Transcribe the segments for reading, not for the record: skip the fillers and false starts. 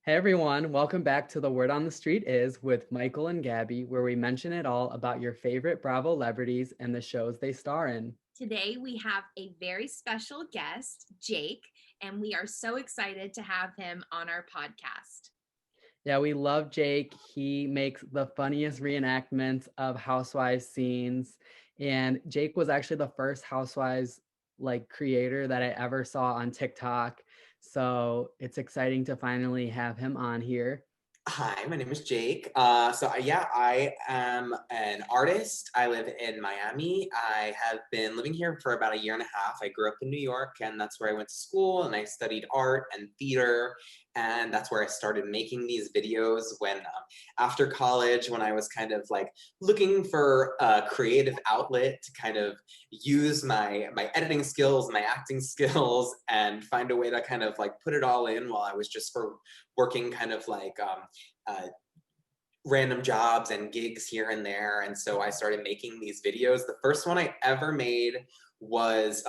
Hey everyone, welcome back to The Word on the Street Is with Michael and Gabby, where we mention it all about your favorite Bravo celebrities and the shows they star in. Today we have a very special guest, Jake, and we are so excited to have him on our podcast. Yeah, we love Jake. He makes the funniest reenactments of Housewives scenes. And Jake was actually the first Housewives creator that I ever saw on TikTok. So it's exciting to finally have him on here. Hi, my name is Jake. I am an artist. I live in Miami. I have been living here for about a year and a half. I grew up in New York, and that's where I went to school, and I studied art and theater, and that's where I started making these videos after college, when I was kind of like looking for a creative outlet to kind of use my editing skills, my acting skills, and find a way to kind of like put it all in while I was just working kind of uh, random jobs and gigs here and there. And so I started making these videos. The first one I ever made was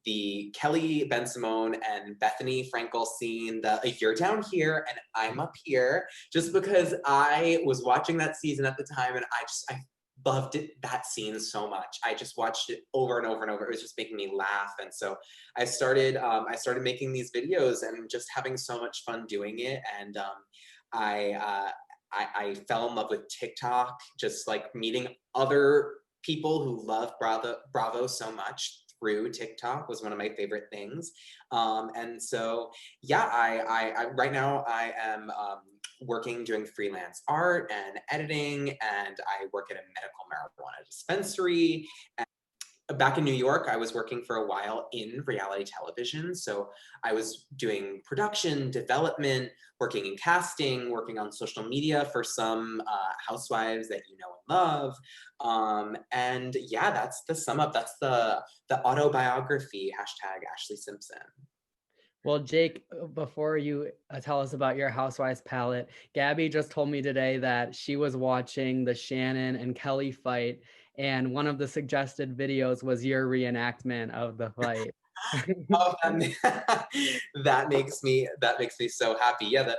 the Kelly Ben Simone and Bethany Frankel scene, you're down here and I'm up here, just because I was watching that season at the time, and I loved that scene so much. I just watched it over and over and over. It was just making me laugh. And so I started making these videos and just having so much fun doing it. And I, uh, I fell in love with TikTok, just like meeting other people who love Bravo so much through TikTok was one of my favorite things. And so, yeah, I right now I am working doing freelance art and editing, and I work at a medical marijuana dispensary. Back in New York, I was working for a while in reality television. So I was doing production, development, working in casting, working on social media for some housewives that you know and love. And yeah, that's the sum up. That's the autobiography, hashtag Ashley Simpson. Well, Jake, before you tell us about your Housewives palette, Gabby just told me today that she was watching the Shannon and Kelly fight, and one of the suggested videos was your reenactment of the fight. Oh, that makes me so happy. Yeah,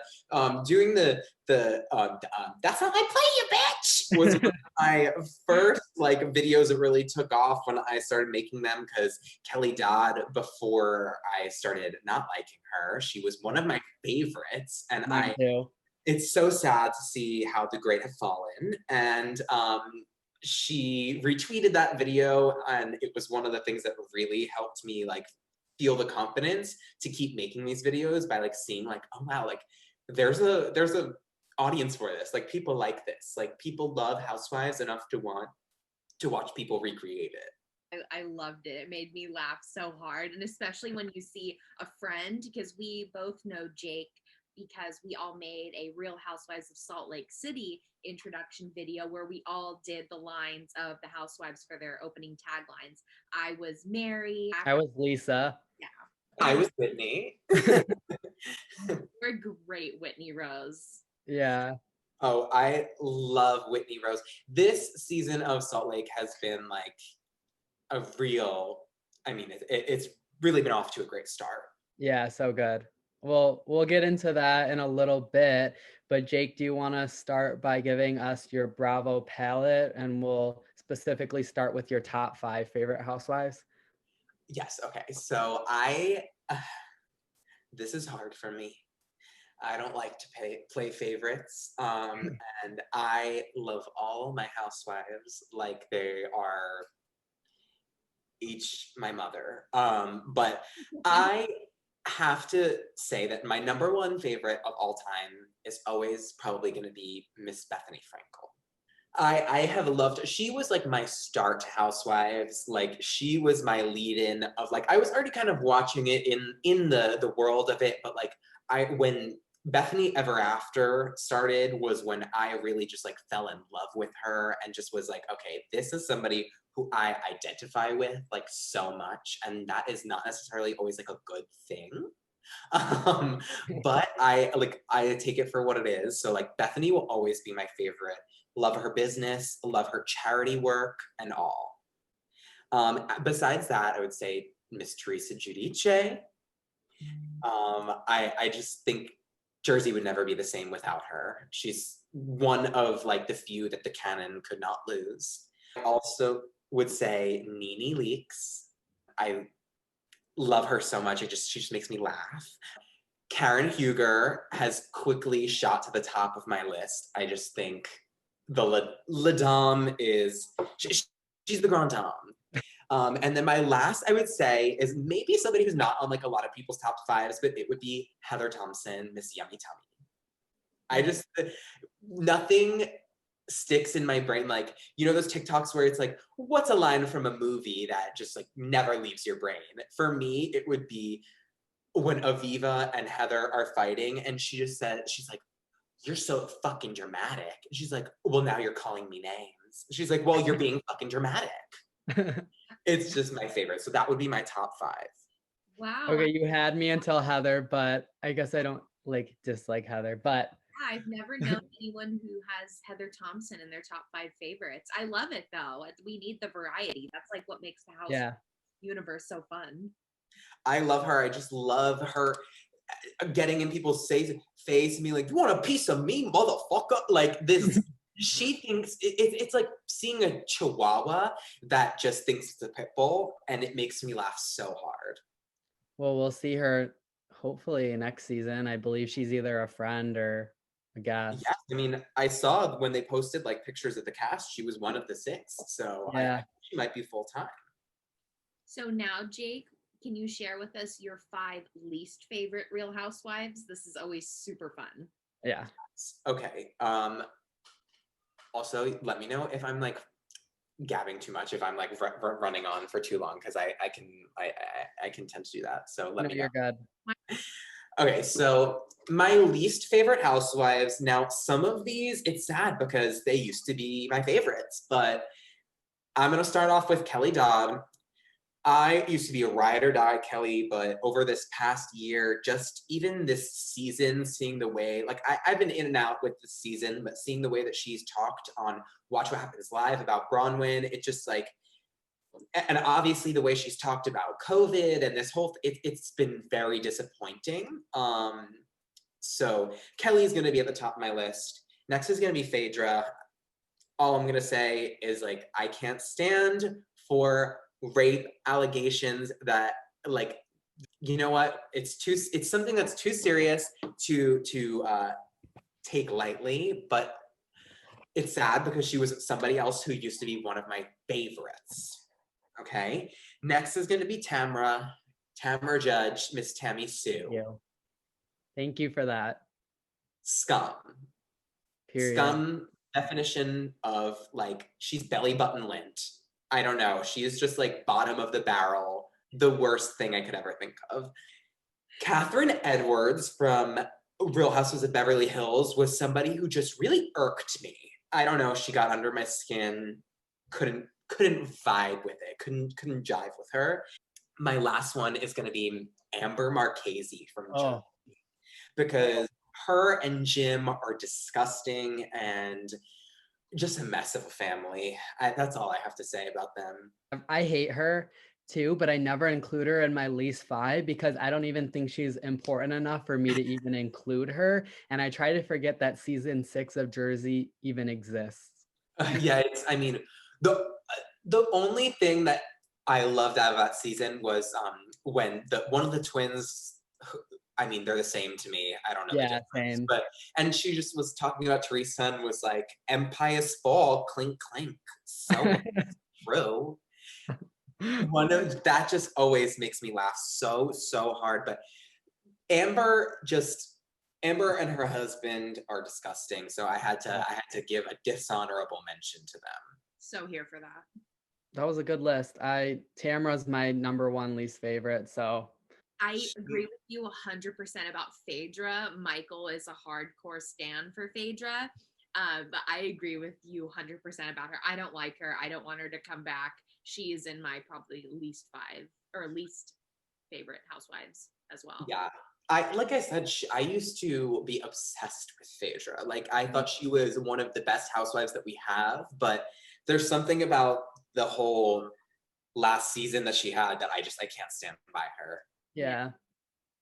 doing the that's how I play you, bitch, was one of my first like videos that really took off when I started making them, because Kelly Dodd, before I started not liking her, she was one of my favorites, and Mine I too. it's so sad to see how the great have fallen. And she retweeted that video, and it was one of the things that really helped me like feel the confidence to keep making these videos, by like seeing like, oh wow, like there's a audience for this. Like, people like this. Like, people love Housewives enough to want to watch people recreate it. I loved it. It made me laugh so hard. And especially when you see a friend, because we both know Jake because we all made a Real Housewives of Salt Lake City introduction video where we all did the lines of the housewives for their opening taglines. I was Mary. I was Lisa. Yeah. I And was Whitney. we're great, Whitney Rose. Yeah. Oh, I love Whitney Rose. This season of Salt Lake has been like a real, I mean, it's really been off to a great start. Yeah, so good. Well, we'll get into that in a little bit, but Jake, do you want to start by giving us your Bravo palette, and we'll specifically start with your top 5 favorite housewives? Yes, okay. This is hard for me. I don't like to play favorites. And I love all my housewives like they are each my mother. But I have to say that my number one favorite of all time is always probably going to be Miss Bethany Frankel. I have loved her. She was like my start to Housewives. Like, she was my lead in of like, I was already kind of watching it in the world of it, but like, I when Bethany Ever After started was when I really just like fell in love with her, and just was like, okay, this is somebody who I identify with like so much, and that is not necessarily always like a good thing. Um, but I take it for what it is. So like, Bethany will always be my favorite. Love her business, love her charity work, and all. Besides that, I would say Miss Teresa Giudice. I just think Jersey would never be the same without her. She's one of like the few that the canon could not lose. I also would say Nene Leakes. I love her so much. She just makes me laugh. Karen Huger has quickly shot to the top of my list. I just think the La Dame is, she's the Grand Dame. And then my last, I would say, is maybe somebody who's not on like a lot of people's top fives, but it would be Heather Thompson, Miss Yummy Tummy. I just, nothing sticks in my brain. Like, you know, those TikToks where it's like, what's a line from a movie that just like never leaves your brain? For me, it would be when Aviva and Heather are fighting and she just said, she's like, you're so fucking dramatic. And she's like, well, now you're calling me names. She's like, well, you're being fucking dramatic. It's just my favorite. So that would be my top 5. Wow. Okay, you had me until Heather, but I guess I don't like dislike Heather, but I've never known anyone who has Heather Thompson in their top 5 favorites. I love it though. We need the variety. That's like what makes the house universe so fun. I love her. I just love her getting in people's face and being like, you want a piece of me, motherfucker? Like this, she thinks, it's like seeing a chihuahua that just thinks it's a pit bull, and it makes me laugh so hard. Well, we'll see her hopefully next season. I believe she's either a friend or a guest. Yeah, I mean, I saw when they posted like pictures of the cast, she was one of the 6. So I think she might be full time. So now, Jake, can you share with us your 5 least favorite Real Housewives? This is always super fun. Yeah. Okay. Also, let me know if I'm like gabbing too much, if I'm like running on for too long, because I can tend to do that. So let me know. You're good. Okay, so my least favorite housewives. Now, some of these, it's sad because they used to be my favorites, but I'm gonna start off with Kelly Dodd. I used to be a ride or die Kelly, but over this past year, just even this season, seeing the way, like I've been in and out with this season, but seeing the way that she's talked on Watch What Happens Live about Bronwyn, it just like, and obviously the way she's talked about COVID and this whole, it's been very disappointing. So Kelly's gonna be at the top of my list. Next is gonna be Phaedra. All I'm gonna say is like, I can't stand for rape allegations that, like, you know what, it's something that's too serious to take lightly, but it's sad because she was somebody else who used to be one of my favorites. Okay, next is going to be Tamra Judge, Miss Tammy Sue. Thank you for that. Scum. Period. Scum definition of like, she's belly button lint. I don't know. She is just like bottom of the barrel. The worst thing I could ever think of. Kathryn Edwards from Real Housewives of Beverly Hills was somebody who just really irked me. I don't know. She got under my skin. Couldn't vibe with it. Couldn't jive with her. My last one is going to be Amber Marchese from Jersey, because her and Jim are disgusting and just a mess of a family. That's all I have to say about them. I hate her too, but I never include her in my least 5 because I don't even think she's important enough for me to even include her. And I try to forget that season 6 of Jersey even exists. Yeah, I mean, the only thing that I loved out of that season was when one of the twins, I mean, they're the same to me. I don't know the difference. Same. And she just was talking about Teresa and was like, Empire's fall, clink, clink. So true. That just always makes me laugh so hard. But Amber and her husband are disgusting. So I had to give a dishonorable mention to them. So here for that. That was a good list. Tamra's my number 1 least favorite, so I agree with you 100% about Phaedra. Michael is a hardcore stan for Phaedra, but I agree with you 100% about her. I don't like her. I don't want her to come back. She is in my probably least 5 or least favorite housewives as well. Yeah. Like I said, I used to be obsessed with Phaedra. Like, I thought she was one of the best housewives that we have, but there's something about the whole last season that she had that I can't stand by her. Yeah.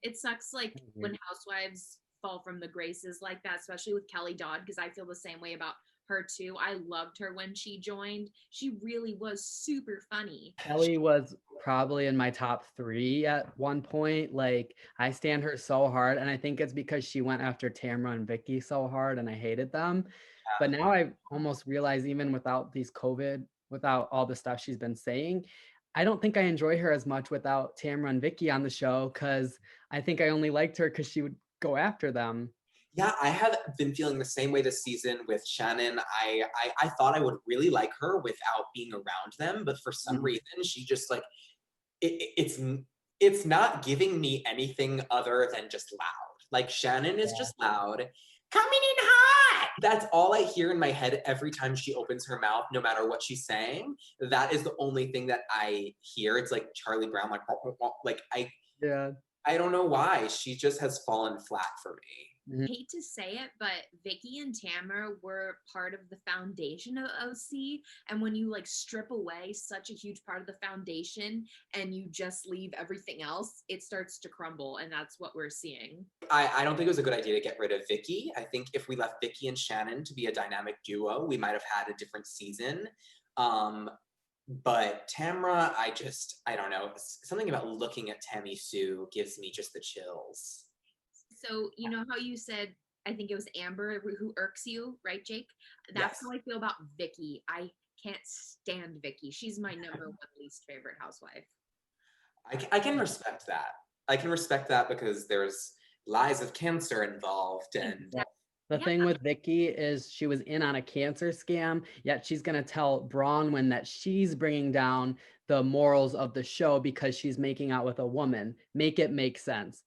It sucks, like, when housewives fall from the graces like that, especially with Kelly Dodd, because I feel the same way about her too. I loved her when she joined. She really was super funny. Kelly was probably in my top 3 at one point. Like, I stand her so hard, and I think it's because she went after Tamra and Vicky so hard, and I hated them. But now I almost realize, even without these COVID, without all the stuff she's been saying, I don't think I enjoy her as much without Tamra and Vicky on the show, because I think I only liked her because she would go after them. Yeah, I have been feeling the same way this season with Shannon. I thought I would really like her without being around them, but for some reason she just like it's not giving me anything other than just loud. Like Shannon is just loud. Coming in hot. That's all I hear in my head every time she opens her mouth, no matter what she's saying. That is the only thing that I hear. It's like Charlie Brown, like Yeah. I don't know why. She just has fallen flat for me. I hate to say it, but Vicky and Tamara were part of the foundation of OC. And when you like strip away such a huge part of the foundation and you just leave everything else, it starts to crumble. And that's what we're seeing. I don't think it was a good idea to get rid of Vicky. I think if we left Vicky and Shannon to be a dynamic duo, we might have had a different season. But Tamra, I don't know. Something about looking at Tammy Sue gives me just the chills. So, you know how you said, I think it was Amber who irks you, right, Jake? That's how I feel about Vicky. I can't stand Vicky. She's my number 1 least favorite housewife. I can respect that. I can respect that because there's lies of cancer involved. And the thing with Vicky is she was in on a cancer scam, yet she's going to tell Bronwyn that she's bringing down the morals of the show because she's making out with a woman. Make it make sense.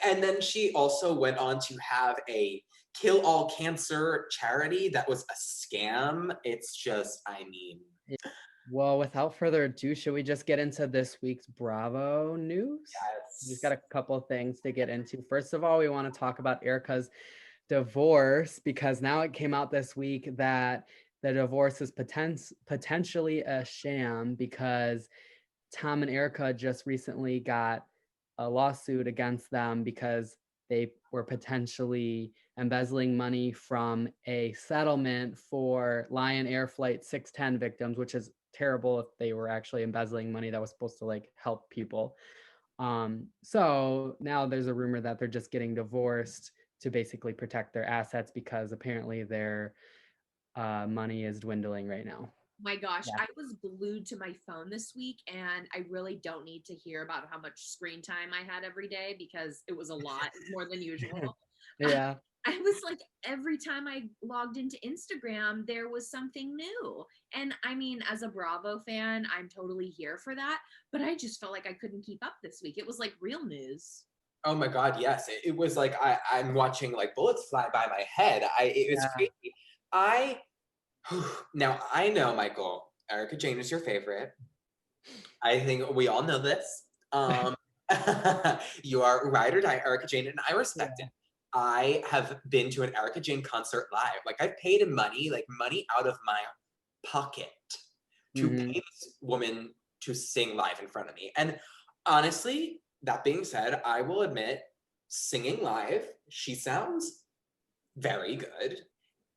And then she also went on to have a kill all cancer charity that was a scam. It's just, I mean. Well, without further ado, should we just get into this week's Bravo news? Yes. We've got a couple of things to get into. First of all, we want to talk about Erica's divorce, because now it came out this week that the divorce is potentially a sham, because Tom and Erica just recently got a lawsuit against them because they were potentially embezzling money from a settlement for Lion Air Flight 610 victims, which is terrible if they were actually embezzling money that was supposed to like help people. So now there's a rumor that they're just getting divorced to basically protect their assets, because apparently their money is dwindling right now. My gosh, I was glued to my phone this week, and I really don't need to hear about how much screen time I had every day, because it was a lot, more than usual. Yeah. I was like, every time I logged into Instagram, there was something new. And I mean, as a Bravo fan, I'm totally here for that, but I just felt like I couldn't keep up this week. It was like real news. Oh my God, yes. It was like I'm watching like bullets fly by my head. It was crazy. Now I know, Michael, Erica Jane is your favorite. I think we all know this. You are ride or die Erica Jane, and I respect it. I have been to an Erica Jane concert live. Like, I've paid money out of my pocket to pay this woman to sing live in front of me. And honestly, that being said, I will admit, singing live, she sounds very good.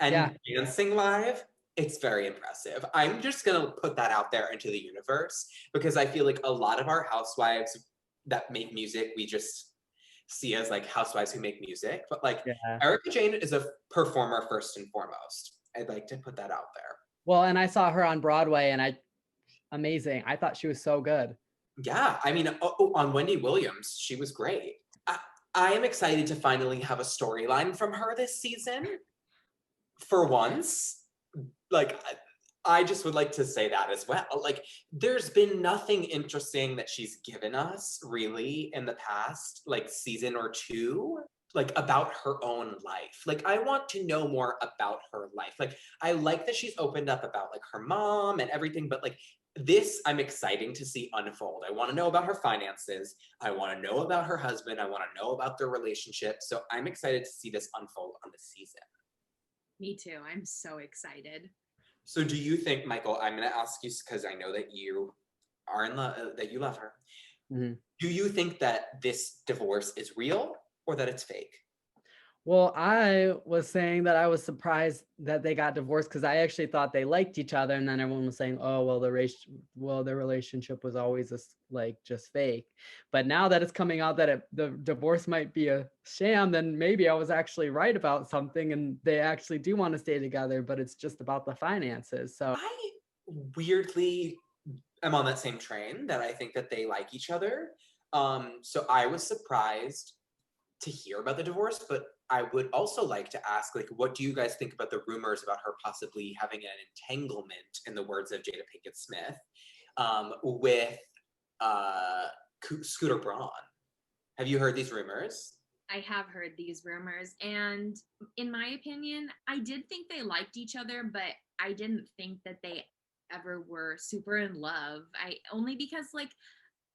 And dancing live, it's very impressive. I'm just gonna put that out there into the universe, because I feel like a lot of our housewives that make music, we just see as like housewives who make music. But like Erica Jane is a performer first and foremost. I'd like to put that out there. Well, and I saw her on Broadway, and amazing. I thought she was so good. Yeah, I mean, on Wendy Williams, she was great. I am excited to finally have a storyline from her this season. For once, like, I just would like to say that as well. Like, there's been nothing interesting that she's given us really in the past, like, season or two, like, about her own life. Like, I want to know more about her life. Like, I like that she's opened up about like her mom and everything, but like this, I'm excited to see unfold. I want to know about her finances. I want to know about her husband. I want to know about their relationship. So I'm excited to see this unfold on this season. Me too. I'm so excited. So do you think, Michael, I'm going to ask you, because I know that you are in love, that you love her. Do you think that this divorce is real or that it's fake? Well, I was saying that I was surprised that they got divorced because I actually thought they liked each other, and then everyone was saying, "Oh, well, their relationship was always like just fake." But now that it's coming out that the divorce might be a sham, then maybe I was actually right about something, and they actually do want to stay together, but it's just about the finances. So I weirdly am on that same train that I think that they like each other. So I was surprised to hear about the divorce, but I would also like to ask, like, what do you guys think about the rumors about her possibly having an entanglement, in the words of Jada Pinkett Smith, with uh, Scooter Braun? Have you heard these rumors? I have heard these rumors, and in my opinion, I did think they liked each other, but I didn't think that they ever were super in love. I only because like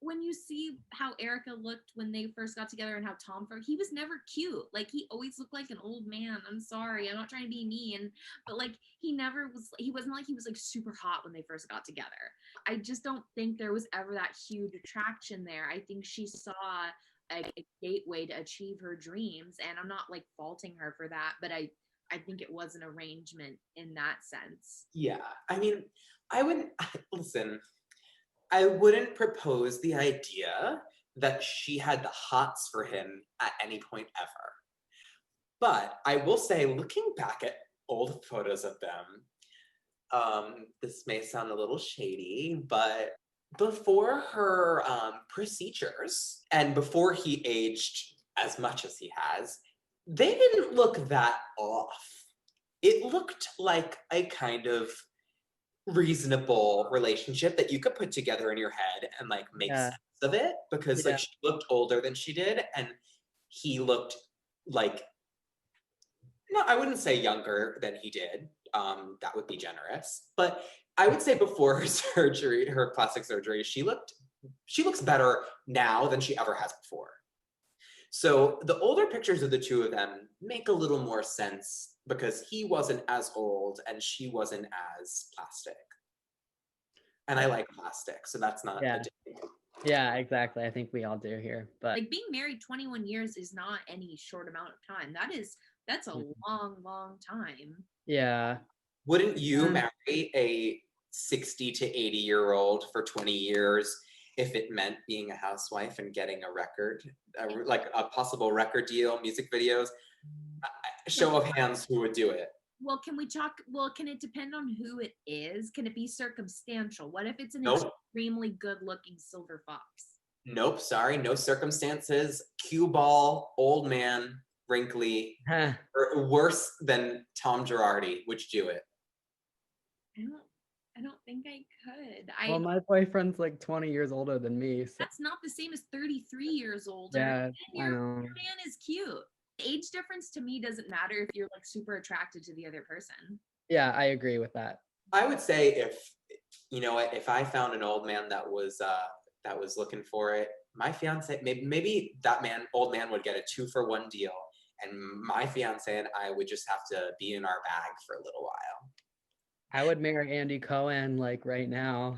when you see how Erica looked when they first got together and how Tom he was never cute. Like he always looked like an old man. I'm sorry, I'm not trying to be mean, but like he never was. He wasn't like he was like super hot when they first got together. I just don't think there was ever that huge attraction there. I think she saw a gateway to achieve her dreams, and I'm not like faulting her for that, but I think it was an arrangement in that sense. Yeah, I mean, I wouldn't listen. I wouldn't propose the idea that she had the hots for him at any point ever. But I will say, looking back at old photos of them, this may sound a little shady, but before her procedures and before he aged as much as he has, they didn't look that off. It looked like a kind of reasonable relationship that you could put together in your head and like make yeah, sense of it, because like yeah, she looked older than she did and he looked like, no, I wouldn't say younger than he did. That would be generous. But I would say before her surgery, her plastic surgery, she looks better now than she ever has before. So the older pictures of the two of them make a little more sense because he wasn't as old and she wasn't as plastic. And I like plastic, so that's not a yeah, dig. yeah, exactly. I think we all do here, but Like being married 21 years is not any short amount of time. That's a long time. yeah. Wouldn't you Um, marry a 60 to 80-year-old for 20 years if it meant being a housewife and getting a record, like a possible record deal, music videos? Show of hands, who would do it? Well, can we talk? Well, can it depend on who it is? Can it be circumstantial? What if it's an Nope. extremely good looking silver fox? Nope. Sorry. No circumstances. Cue ball, old man, wrinkly, or worse than Tom Girardi. Would you do it? I don't I don't think I could. well, my boyfriend's like 20 years older than me, so That's not the same as 33 years older. yeah, And I your know. man is cute. Age difference to me doesn't matter if you're like super attracted to the other person. Yeah, I agree with that. I would say if you know what, if I found an old man that was looking for it, my fiance maybe that old man would get a 2-for-1 deal, and my fiance and I would just have to be in our bag for a little while. I would marry Andy Cohen like right now.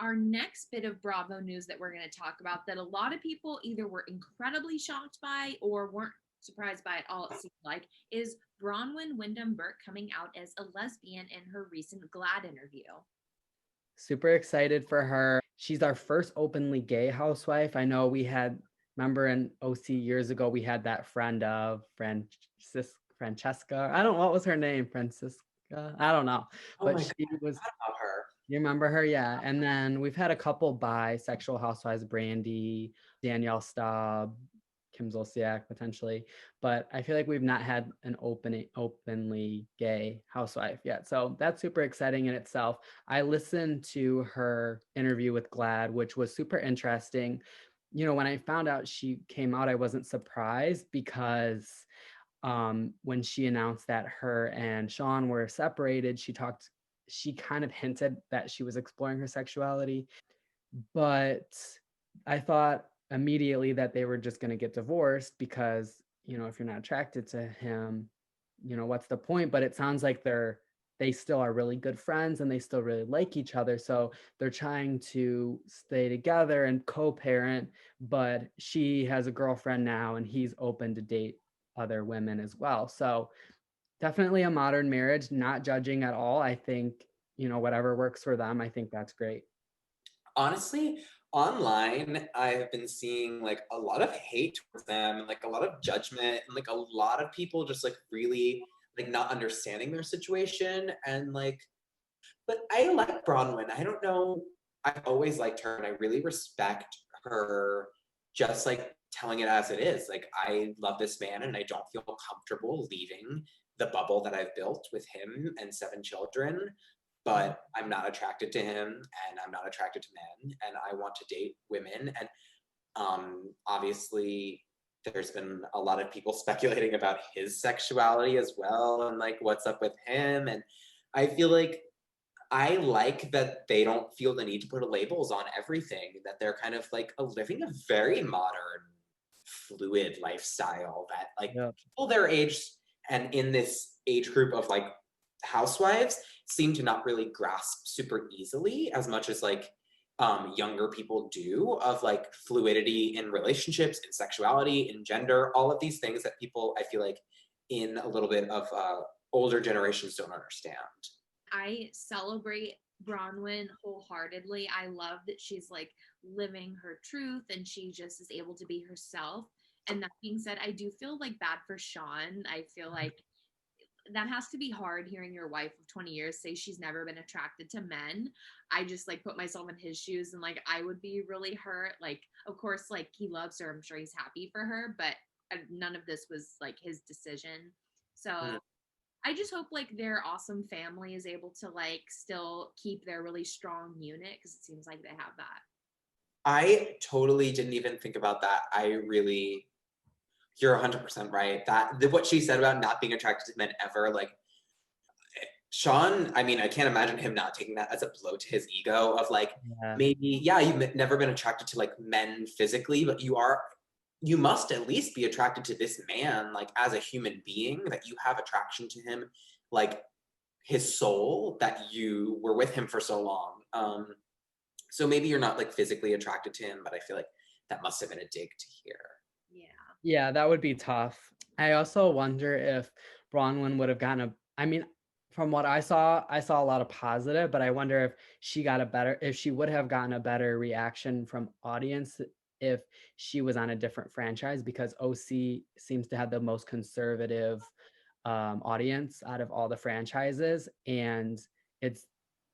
Our next bit of Bravo news that we're going to talk about that a lot of people either were incredibly shocked by or weren't surprised by at all, it seems like, is Bronwyn Wyndham Burke coming out as a lesbian in her recent GLAAD interview. Super excited for her. She's our first openly gay housewife. I know we had, remember in OC years ago, we had that friend of Francesca. I don't know, what was her name? Francisca? I don't know. Oh But my god, she was, about her. you remember her? Yeah. And then we've had a couple bisexual housewives, Brandy, Danielle Staub, Kim Zolciak potentially, but I feel like we've not had an openly gay housewife yet. So that's super exciting in itself. I listened to her interview with GLAAD, which was super interesting. You know, when I found out she came out, I wasn't surprised because when she announced that her and Sean were separated, she kind of hinted that she was exploring her sexuality, but I thought immediately that they were just going to get divorced because, you know, if you're not attracted to him, you know, what's the point? But it sounds like they still are really good friends and they still really like each other. So they're trying to stay together and co-parent, but she has a girlfriend now and he's open to date other women as well. So definitely a modern marriage, not judging at all. I think, whatever works for them, I think that's great. Honestly, online, I have been seeing like a lot of hate towards them and like a lot of judgment and like a lot of people just like really like not understanding their situation and like, but I like Bronwyn. I don't know. I've always liked her and I really respect her just like telling it as it is. Like, I love this man and I don't feel comfortable leaving the bubble that I've built with him and 7 children, but I'm not attracted to him and I'm not attracted to men and I want to date women. And obviously, there's been a lot of people speculating about his sexuality as well and like what's up with him. And I feel like I like that they don't feel the need to put labels on everything, that they're kind of like living a very modern, fluid lifestyle that like Yeah. people their age and in this age group of like housewives seem to not really grasp super easily as much as like younger people do, of like fluidity in relationships, in sexuality, in gender, all of these things that people, I feel like, in a little bit of older generations don't understand. I celebrate Bronwyn wholeheartedly. I love that she's like living her truth and she just is able to be herself. And that being said, I do feel like bad for Sean. I feel like that has to be hard hearing your wife of 20 years say she's never been attracted to men. I just like put myself in his shoes and like I would be really hurt. Like, of course, like he loves her. I'm sure he's happy for her, but none of this was like his decision. So Mm. I just hope like their awesome family is able to like still keep their really strong unit because it seems like they have that. I totally didn't even think about that. You're 100% right. What she said about not being attracted to men ever, like Sean, I mean, I can't imagine him not taking that as a blow to his ego of like, Yeah. maybe, yeah, you've never been attracted to like men physically, but you must at least be attracted to this man, like as a human being, that you have attraction to him, like his soul, that you were with him for so long. So maybe you're not like physically attracted to him, but I feel like that must have been a dig to hear. Yeah. Yeah, that would be tough. I also wonder if Bronwyn would have gotten I mean, from what I saw a lot of positive, but I wonder if she would have gotten a better reaction from audience if she was on a different franchise, because OC seems to have the most conservative audience out of all the franchises. And it's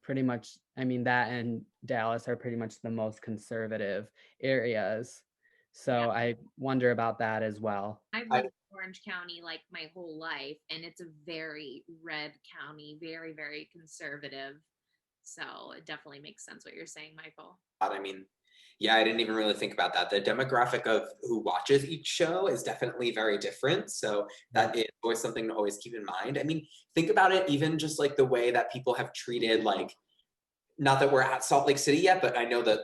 pretty much, I mean, that and Dallas are pretty much the most conservative areas. Yeah. So I wonder about that as well. I've lived in Orange County like my whole life, and it's a very red county, very, very conservative. So it definitely makes sense what you're saying, Michael. I mean, yeah, I didn't even really think about that. The demographic of who watches each show is definitely very different. So that is always something to always keep in mind. I mean, think about it, even just like the way that people have treated, like, not that we're at Salt Lake City yet, but I know that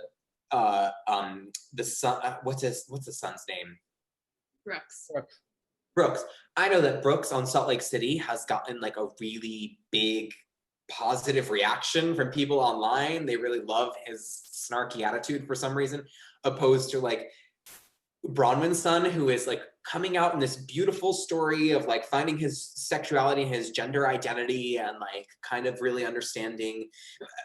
the son, what's the son's name? Brooks. Brooks. I know that Brooks on Salt Lake City has gotten like a really big positive reaction from people online. They really love his snarky attitude for some reason, opposed to like Bronwyn's son, who is like coming out in this beautiful story of like finding his sexuality, his gender identity, and like kind of really understanding.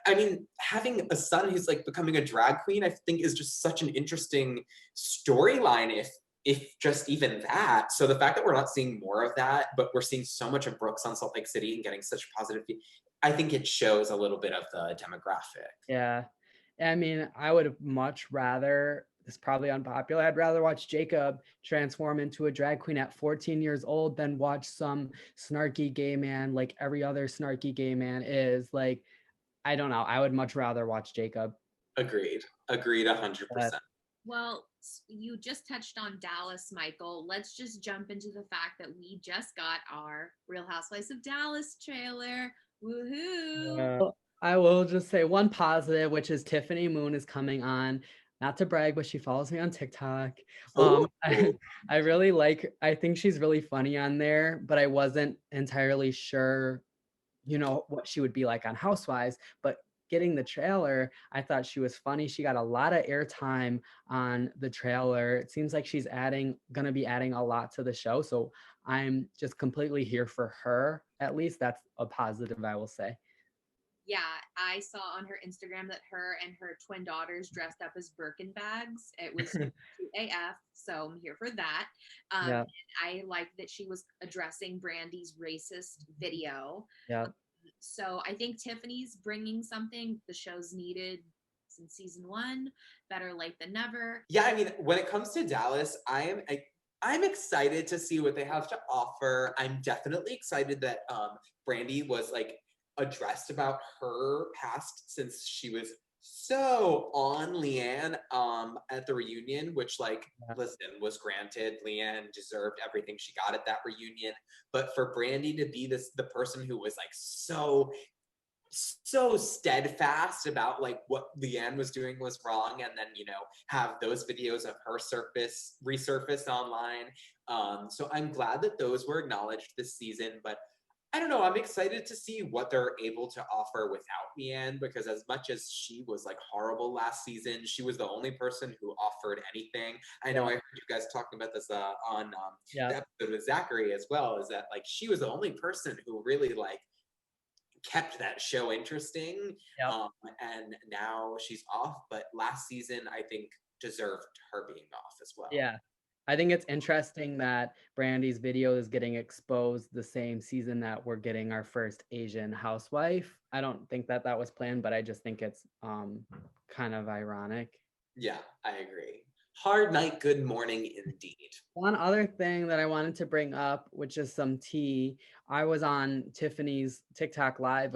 I mean, having a son who's like becoming a drag queen, I think is just such an interesting storyline, if just even that. So the fact that we're not seeing more of that, but we're seeing so much of Brooks on Salt Lake City and getting such positive, I think it shows a little bit of the demographic. Yeah. I mean, I would much rather, it's probably unpopular, I'd rather watch Jacob transform into a drag queen at 14 years old than watch some snarky gay man like every other snarky gay man is. Like, I don't know. I would much rather watch Jacob. Agreed. Agreed 100%. Well, you just touched on Dallas, Michael. Let's just jump into the fact that we just got our Real Housewives of Dallas trailer. Woohoo! I will just say one positive, which is Tiffany Moon is coming on. Not to brag, but she follows me on TikTok. Ooh. I really I think she's really funny on there, but I wasn't entirely sure, what she would be like on Housewives. But getting the trailer, I thought she was funny. She got a lot of airtime on the trailer. It seems like she's gonna be adding a lot to the show. So I'm just completely here for her. At least that's a positive, I will say. Yeah, I saw on her Instagram that her and her twin daughters dressed up as Birkin bags. It was cute AF, so I'm here for that. Yeah, I liked that she was addressing Brandy's racist video. yeah. So I think Tiffany's bringing something the show's needed since season 1. Better late than never. Yeah, I mean, when it comes to Dallas, I'm excited to see what they have to offer. I'm definitely excited that Brandy was like addressed about her past, since she was so on Leanne at the reunion, which like, Yeah. listen, was granted. Leanne deserved everything she got at that reunion. But for Brandy to be the person who was like so steadfast about like what Leanne was doing was wrong, and then have those videos of her resurfaced online. So I'm glad that those were acknowledged this season, but I don't know, I'm excited to see what they're able to offer without Leanne, because as much as she was like horrible last season, she was the only person who offered anything. I know I heard you guys talking about this on the episode with Zachary as well, is that like she was the only person who really like kept that show interesting. Yep. And now she's off, but last season I think deserved her being off as well. Yeah. I think it's interesting that Brandy's video is getting exposed the same season that we're getting our first Asian housewife. I don't think that was planned, but I just think it's kind of ironic. Yeah, I agree. Hard night, good morning indeed. One other thing that I wanted to bring up, which is some tea. I was on Tiffany's TikTok live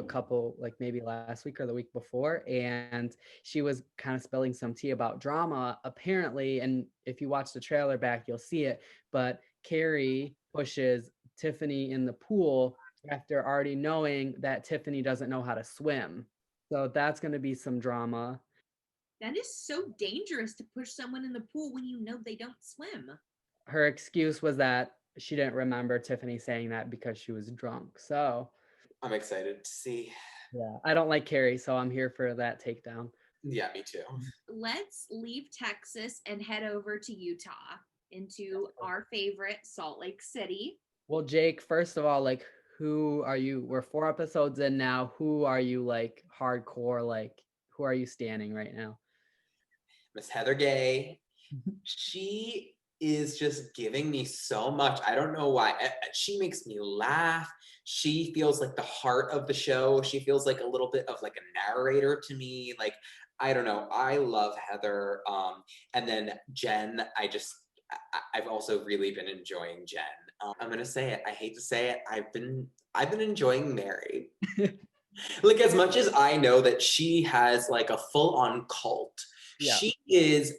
like maybe last week or the week before, and she was kind of spilling some tea about drama apparently. And if you watch the trailer back, you'll see it. But Carrie pushes Tiffany in the pool after already knowing that Tiffany doesn't know how to swim. So that's going to be some drama. That is so dangerous to push someone in the pool when you know they don't swim. Her excuse was that she didn't remember Tiffany saying that because she was drunk. So I'm excited to see. Yeah, I don't like Carrie, so I'm here for that takedown. Yeah, me too. Let's leave Texas and head over to Utah, into our favorite Salt Lake City. Well, Jake, first of all, like, who are you? We're 4 episodes in now. Who are you, like, hardcore? Like, who are you standing right now? Miss Heather Gay. She is just giving me so much. I don't know why. She makes me laugh. She feels like the heart of the show. She feels like a little bit of like a narrator to me. Like, I don't know. I love Heather. And then Jen, I've also really been enjoying Jen. I'm gonna say it. I hate to say it. I've been enjoying Mary. Like, as much as I know that she has like a full-on cult, Yeah. she has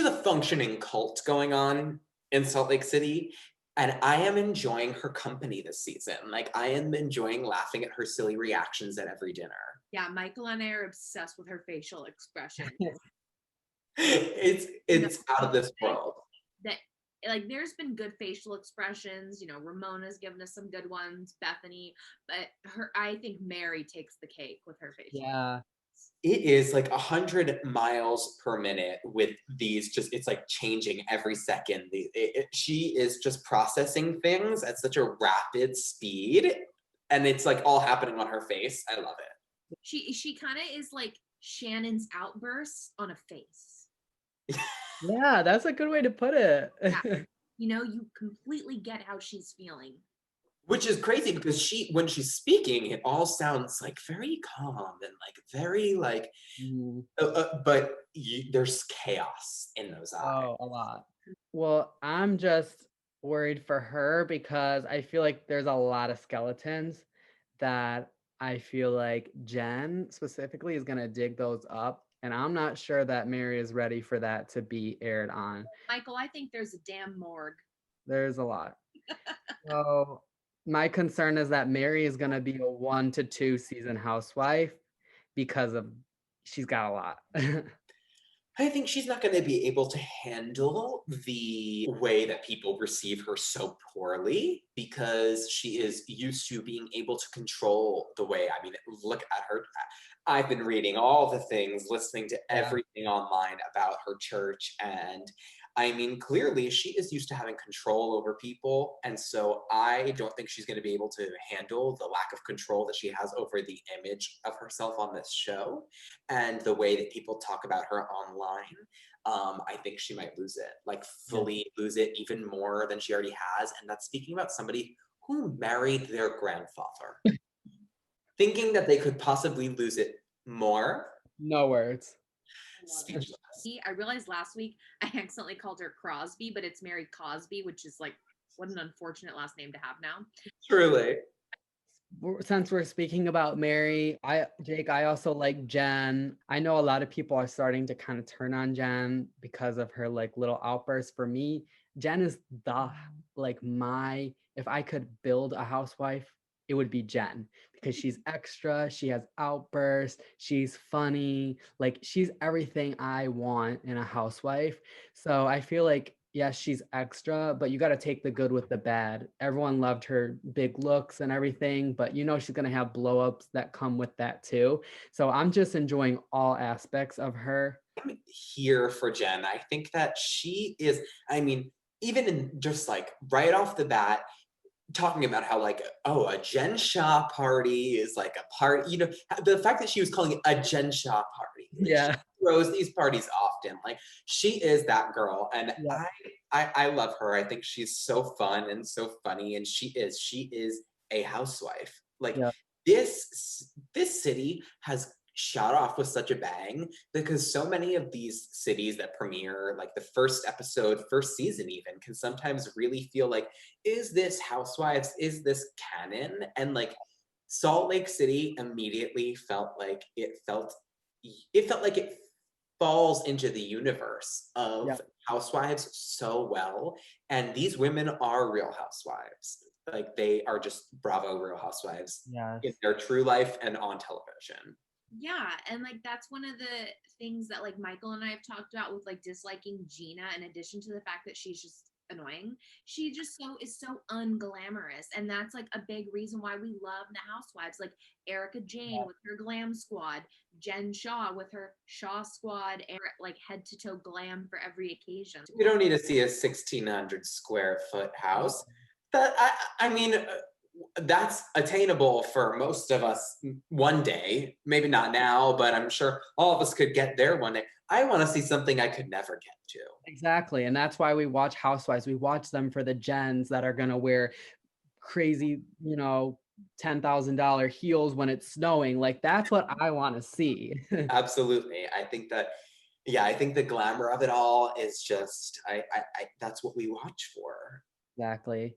a functioning cult going on in Salt Lake City, and I am enjoying her company this season. Like, I am enjoying laughing at her silly reactions at every dinner. Yeah, Michael and I are obsessed with her facial expression. It's out of this world. That, like, there's been good facial expressions. Ramona's given us some good ones, Bethany, but I think Mary takes the cake with her facial. Yeah. It is like 100 miles per minute with these, it's like changing every second. She is just processing things at such a rapid speed, and it's like all happening on her face. I love it. She kind of is like Shannon's outbursts on a face. Yeah, that's a good way to put it. Yeah. You completely get how she's feeling. Which is crazy, because when she's speaking, it all sounds like very calm and like very like, but there's chaos in those eyes. Oh, a lot. Well, I'm just worried for her because I feel like there's a lot of skeletons that I feel like Jen specifically is going to dig those up. And I'm not sure that Mary is ready for that to be aired on. Michael, I think there's a damn morgue. There's a lot. So my concern is that Mary is going to be a 1 to 2 season housewife because she's got a lot. I think she's not going to be able to handle the way that people receive her so poorly because she is used to being able to control the way. I mean, look at her. I've been reading all the things, listening to Yeah. everything online about her church. And I mean, clearly she is used to having control over people. And so I don't think she's going to be able to handle the lack of control that she has over the image of herself on this show and the way that people talk about her online. I think she might lose it, like Yeah. fully lose it even more than she already has. And that's speaking about somebody who married their grandfather, thinking that they could possibly lose it more. No words. Speechless. I realized last week I accidentally called her Crosby, but it's Mary Cosby, which is like what an unfortunate last name to have now. Truly. Since we're speaking about Mary, Jake, I also like Jen. I know a lot of people are starting to kind of turn on Jen because of her like little outbursts. For me, Jen is the like my if I could build a housewife, it would be Jen because she's extra, she has outbursts, she's funny, like she's everything I want in a housewife. So I feel like yes, she's extra, but you got to take the good with the bad. Everyone loved her big looks and everything, but you know she's going to have blowups that come with that too. So I'm just enjoying all aspects of her. I'm here for Jen. I think that she is, I mean, even in just like right off the bat, talking about how like, oh, a Jen Shah party is like a party, you know, the fact that she was calling it a Jen Shah party, like she Yeah. throws these parties often, like she is that girl. And Yeah. I love her. I think she's so fun and so funny. And she is a housewife. Like Yeah. this city has shot off with such a bang because so many of these cities that premiere like the first episode, first season even, can sometimes really feel like, is this Housewives? Is this canon? And like Salt Lake City immediately felt like it falls into the universe Yeah. of Housewives so well. And these women are real housewives. Like they are just bravo real housewives Yes. in their true life and on television. Yeah, and like that's one of the things that like Michael and I have talked about with like disliking Gina, in addition to the fact that she's just annoying. She just is so unglamorous, and that's like a big reason why we love the housewives, like Erica Jane with her glam squad, Jen Shaw with her Shaw squad, like head to toe glam for every occasion. We don't need to see a 1,600 square foot house. That I mean, that's attainable for most of us one day. Maybe not now, but I'm sure all of us could get there one day. I want to see something I could never get to. Exactly. And that's why we watch Housewives. We watch them for the gens that are going to wear crazy, you know, $10,000 heels when it's snowing. Like that's what I want to see. Absolutely. I think that, yeah, I think the glamour of it all is just, that's what we watch for. Exactly.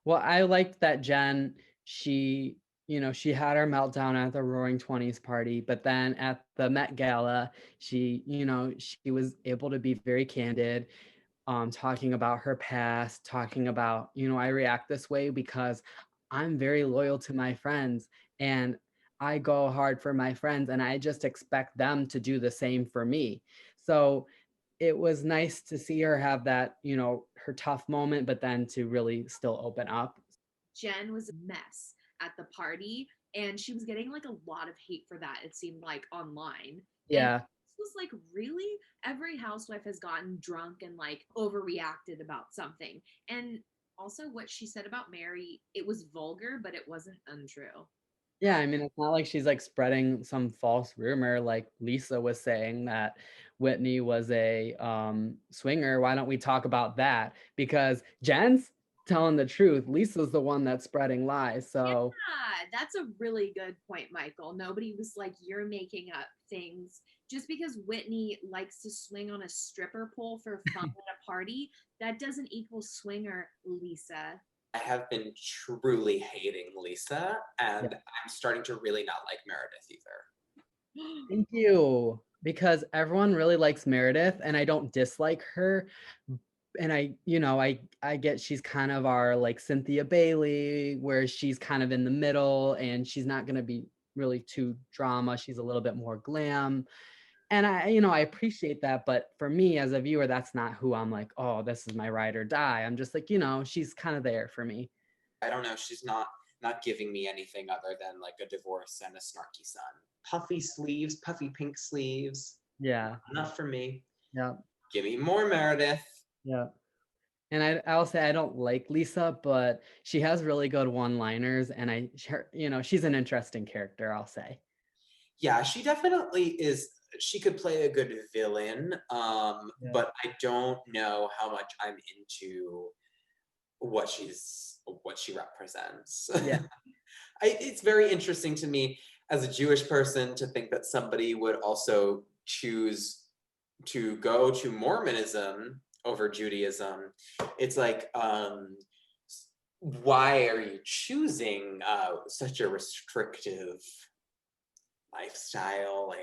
Well, I liked that Jen, she, you know, she had her meltdown at the Roaring Twenties party, but then at the Met Gala, she, you know, she was able to be very candid, talking about her past, talking about, you know, I react this way because I'm very loyal to my friends and I go hard for my friends and I just expect them to do the same for me. So it was nice to see her have that, you know, her tough moment, but then to really still open up. Jen was a mess at the party, and she was getting like a lot of hate for that, it seemed like online. And Yeah. this was like, really? Every housewife has gotten drunk and like overreacted about something. And also, what she said about Mary, it was vulgar, but it wasn't untrue. Yeah, I mean, it's not like she's like spreading some false rumor like Lisa was saying that Whitney was a swinger. Why don't we talk about that? Because Jen's telling the truth. Lisa's the one that's spreading lies. So Yeah, that's a really good point, Michael. Nobody was like, you're making up things. Just because Whitney likes to swing on a stripper pole for fun at a party, that doesn't equal swinger, Lisa. I have been truly hating Lisa, yeah, and I'm starting to really not like Meredith either. thank you. Because everyone really likes Meredith and I don't dislike her. And I, you know, I get she's kind of our like Cynthia Bailey, where she's kind of in the middle and she's not gonna be really too drama. She's a little bit more glam. And I appreciate that, but for me as a viewer, that's not who I'm like, oh, this is my ride or die. I'm just like, she's kind of there for me. I don't know. She's not giving me anything other than like a divorce and a snarky son. Puffy sleeves, puffy pink sleeves. Yeah. Enough for me. Yeah. Give me more Meredith. Yeah. And I'll say I don't like Lisa, but she has really good one-liners, and she's an interesting character, I'll say. Yeah, she definitely is. She could play a good villain, but I don't know how much I'm into what she represents. Yeah. It's very interesting to me as a Jewish person to think that somebody would also choose to go to Mormonism over Judaism. It's like, why are you choosing such a restrictive lifestyle?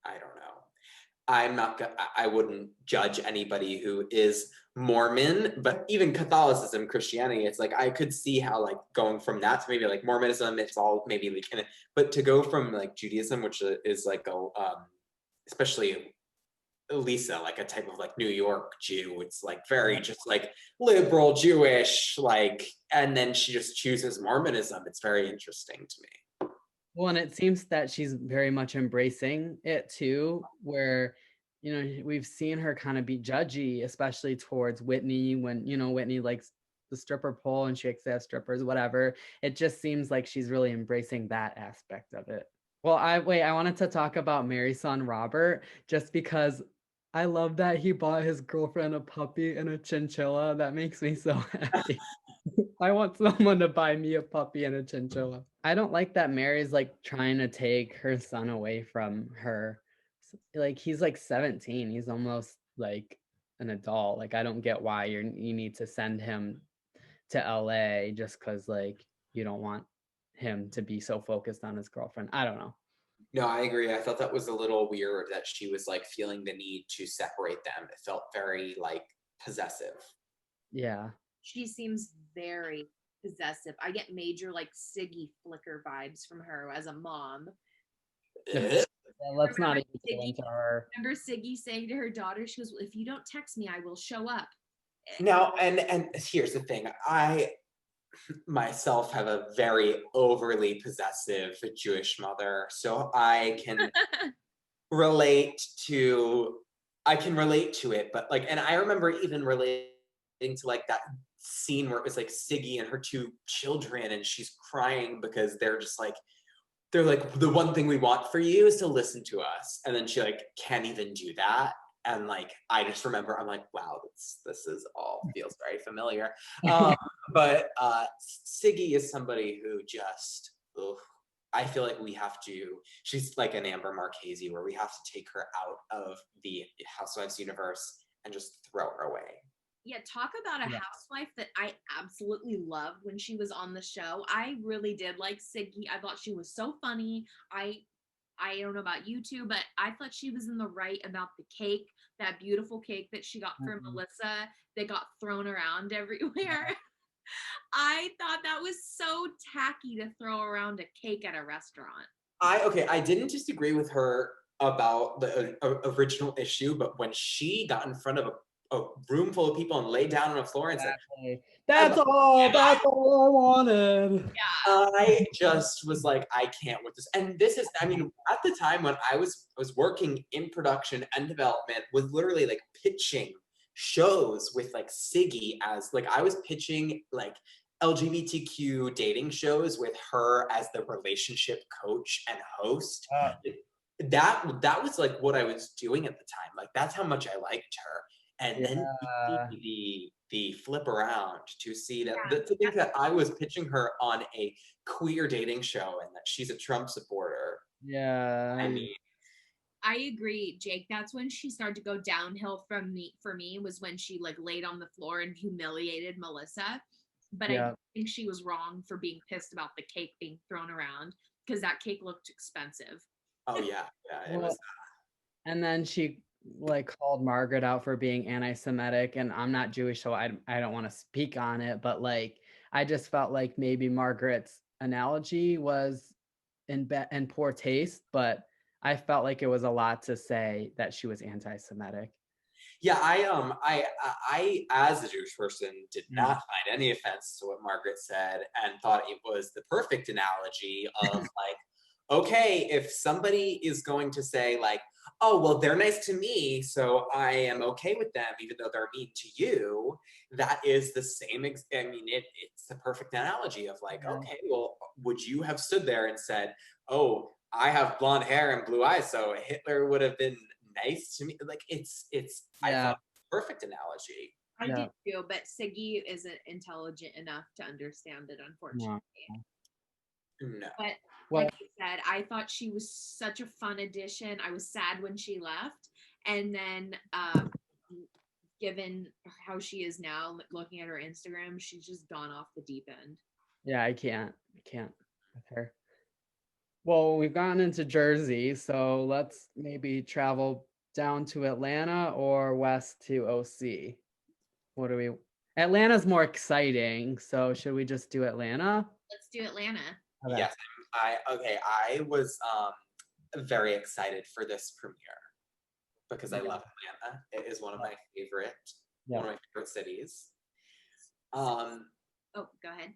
I don't know. I wouldn't judge anybody who is Mormon, but even Catholicism, Christianity, it's like I could see how like going from that to maybe like Mormonism, it's all maybe like kind of, but to go from like Judaism, which is like especially Lisa, like a type of like New York Jew, it's like very just like liberal Jewish, like, and then she just chooses Mormonism. It's very interesting to me. Well, and it seems that she's very much embracing it too, where, we've seen her kind of be judgy, especially towards Whitney when, Whitney likes the stripper pole and she accepts strippers, whatever. It just seems like she's really embracing that aspect of it. Well, I wanted to talk about Mary's son, Robert, just because I love that he bought his girlfriend a puppy and a chinchilla. That makes me so happy. I want someone to buy me a puppy and a chinchilla. I don't like that Mary's like trying to take her son away from her. Like he's like 17. He's almost like an adult. Like I don't get why you need to send him to LA just because like you don't want him to be so focused on his girlfriend. I don't know. No, I agree. I thought that was a little weird that she was like feeling the need to separate them. It felt very like possessive. Yeah. She seems very possessive. I get major like Siggy flicker vibes from her as a mom. Yeah, let's not Remember even go into her. Remember Siggy saying to her daughter, she goes, well, if you don't text me, I will show up. Now, and here's the thing. I myself have a very overly possessive Jewish mother, so I can relate to it, but like, and I remember even relating to like that scene where it was like Siggy and her two children and she's crying because they're like the one thing we want for you is to listen to us, and then she like can't even do that. And like I just remember I'm like, wow, this is all feels very familiar. But Siggy is somebody who just I feel like she's like an Amber Marchese where we have to take her out of the Housewives universe and just throw her away. Yeah, talk about a housewife that I absolutely loved when she was on the show. I really did like Siggy. I thought she was so funny. I don't know about you two, but I thought she was in the right about the cake, that beautiful cake that she got for Melissa that got thrown around everywhere. I thought that was so tacky to throw around a cake at a restaurant. I didn't disagree with her about the original issue, but when she got in front of a room full of people and laid down on the floor and said, that's all I wanted. Yeah. I just was like, I can't with this. And this is, I mean, at the time when I was working in production and development with literally like pitching shows with like Siggy as like I was pitching like LGBTQ dating shows with her as the relationship coach and host. That was like what I was doing at the time. Like that's how much I liked her. And then the flip around to see that to think that I was pitching her on a queer dating show and that she's a Trump supporter. Yeah. I mean, I agree, Jake. That's when she started to go downhill for me was when she like laid on the floor and humiliated Melissa. But I think she was wrong for being pissed about the cake being thrown around because that cake looked expensive. Oh yeah, it was. And then she like called Margaret out for being anti-Semitic, and I'm not Jewish, so I don't want to speak on it, but like I just felt like maybe Margaret's analogy was in poor taste, but I felt like it was a lot to say that she was anti-Semitic. Yeah, I as a Jewish person did Mm. not find any offense to what Margaret said and thought it was the perfect analogy of like, okay, if somebody is going to say like, oh, well, they're nice to me, so I am okay with them, even though they're mean to you, that is the same, I mean, it's the perfect analogy of like, Yeah. okay, well, would you have stood there and said, oh, I have blonde hair and blue eyes, so Hitler would have been nice to me? Like I Yeah. thought perfect analogy. I Yeah. did too, but Siggy isn't intelligent enough to understand it, unfortunately. No. No. But Well, like I said, I thought she was such a fun addition. I was sad when she left. And then given how she is now, looking at her Instagram, she's just gone off the deep end. yeah, I can't with her. Well, we've gotten into Jersey, so let's maybe travel down to Atlanta or west to OC. What do we? Atlanta's more exciting, so should we just do Atlanta? Let's do Atlanta. Okay. Yes, I was very excited for this premiere because I Yeah. love Atlanta. It is one of my favorite Yeah. one of my favorite cities. Oh, go ahead.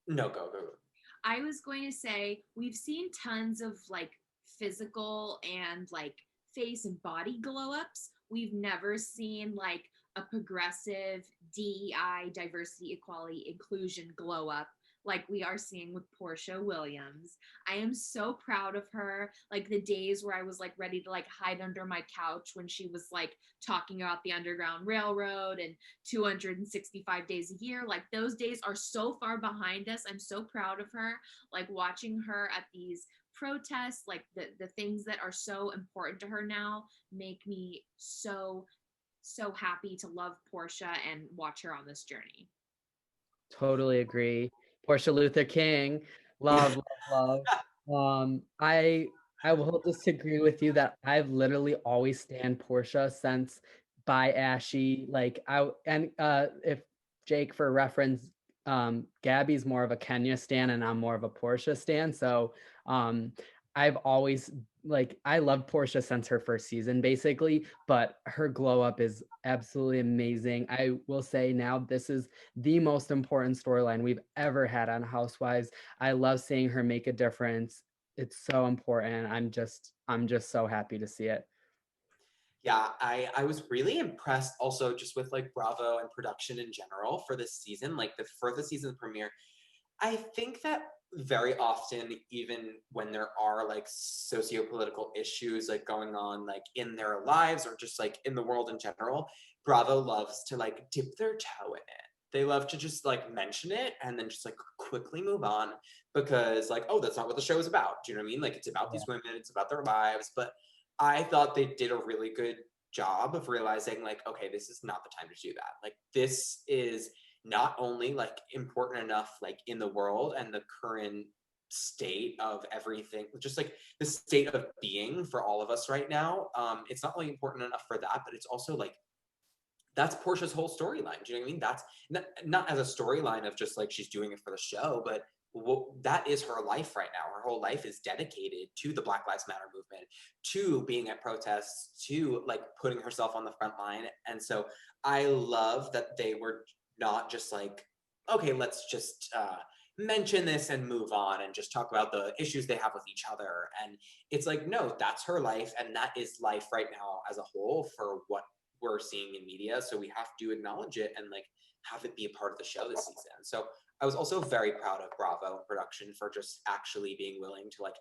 No, go. I was going to say we've seen tons of like physical and like face and body glow ups. We've never seen like a progressive DEI, diversity, equality, inclusion glow up like we are seeing with Portia Williams. I am so proud of her. Like the days where I was like ready to like hide under my couch when she was like talking about the Underground Railroad and 265 days a year, like those days are so far behind us. I'm so proud of her. Like watching her at these protests, like the things that are so important to her now make me so happy to love Portia and watch her on this journey. Totally agree. Portia Luther King, love, love, love. I will disagree with you that I've literally always stand Portia since by Ashy. Like I and if Jake for reference, Gabby's more of a Kenya stan and I'm more of a Portia stan. So I've always like I love Portia since her first season, basically, but her glow up is absolutely amazing. I will say now this is the most important storyline we've ever had on Housewives. I love seeing her make a difference. It's so important. I'm just so happy to see it. Yeah, I was really impressed also just with like Bravo and production in general for this season, like for the season premiere. I think that very often, even when there are like socio-political issues like going on like in their lives or just like in the world in general, Bravo loves to like dip their toe in it. They love to just like mention it and then just like quickly move on because like, oh, that's not what the show is about. Do you know what I mean? Like it's about Yeah. these women, it's about their lives. But I thought they did a really good job of realizing like, okay, this is not the time to do that. Like this is not only like important enough like in the world and the current state of everything, just like the state of being for all of us right now. It's not only important enough for that, but it's also like that's Portia's whole storyline. Do you know what I mean? That's not as a storyline of just like she's doing it for the show, but that is her life right now. Her whole life is dedicated to the Black Lives Matter movement, to being at protests, to like putting herself on the front line. And so I love that they were not just like, okay, let's just mention this and move on and just talk about the issues they have with each other. And it's like, no, that's her life. And that is life right now as a whole for what we're seeing in media. So we have to acknowledge it and like have it be a part of the show this season. So I was also very proud of Bravo production for just actually being willing to like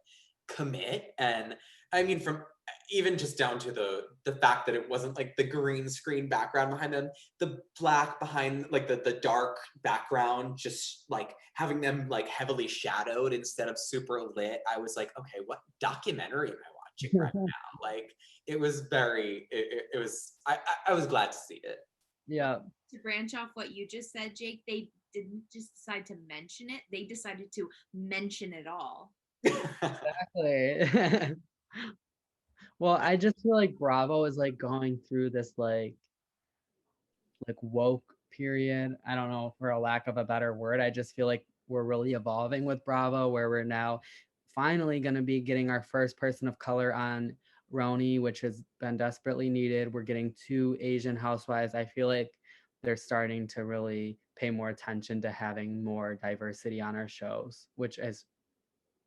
commit. And I mean, from even just down to the fact that it wasn't like the green screen background behind them, the black behind like the dark background, just like having them like heavily shadowed instead of super lit. I was like, okay, what documentary am I watching right now? Like it was very it was I was glad to see it. Yeah. To branch off what you just said, Jake, they didn't just decide to mention it, they decided to mention it all. Exactly. Well, I just feel like Bravo is like going through this like woke period. I don't know for a lack of a better word. I just feel like we're really evolving with Bravo where we're now finally going to be getting our first person of color on RHOA, which has been desperately needed. We're getting 2 Asian housewives. I feel like they're starting to really pay more attention to having more diversity on our shows, which is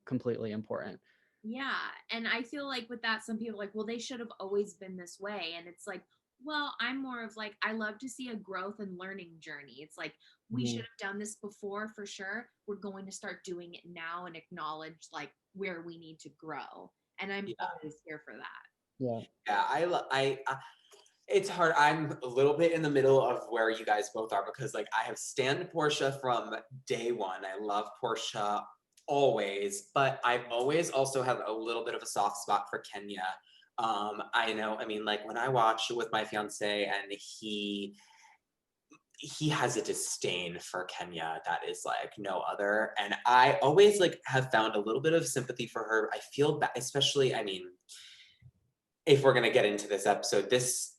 completely important. Yeah. And I feel like with that, some people are like, well, they should have always been this way. And it's like, well, I'm more of like, I love to see a growth and learning journey. It's like, we should have done this before for sure. We're going to start doing it now and acknowledge like where we need to grow. And I'm always here for that. Yeah. Yeah, it's hard. I'm a little bit in the middle of where you guys both are because like I have stand Portia from day one. I love Portia always, but I've always also had a little bit of a soft spot for Kenya. I know, I mean, like when I watch with my fiance and he has a disdain for Kenya that is like no other. And I always like have found a little bit of sympathy for her. I feel bad, especially, I mean, if we're gonna get into this episode, this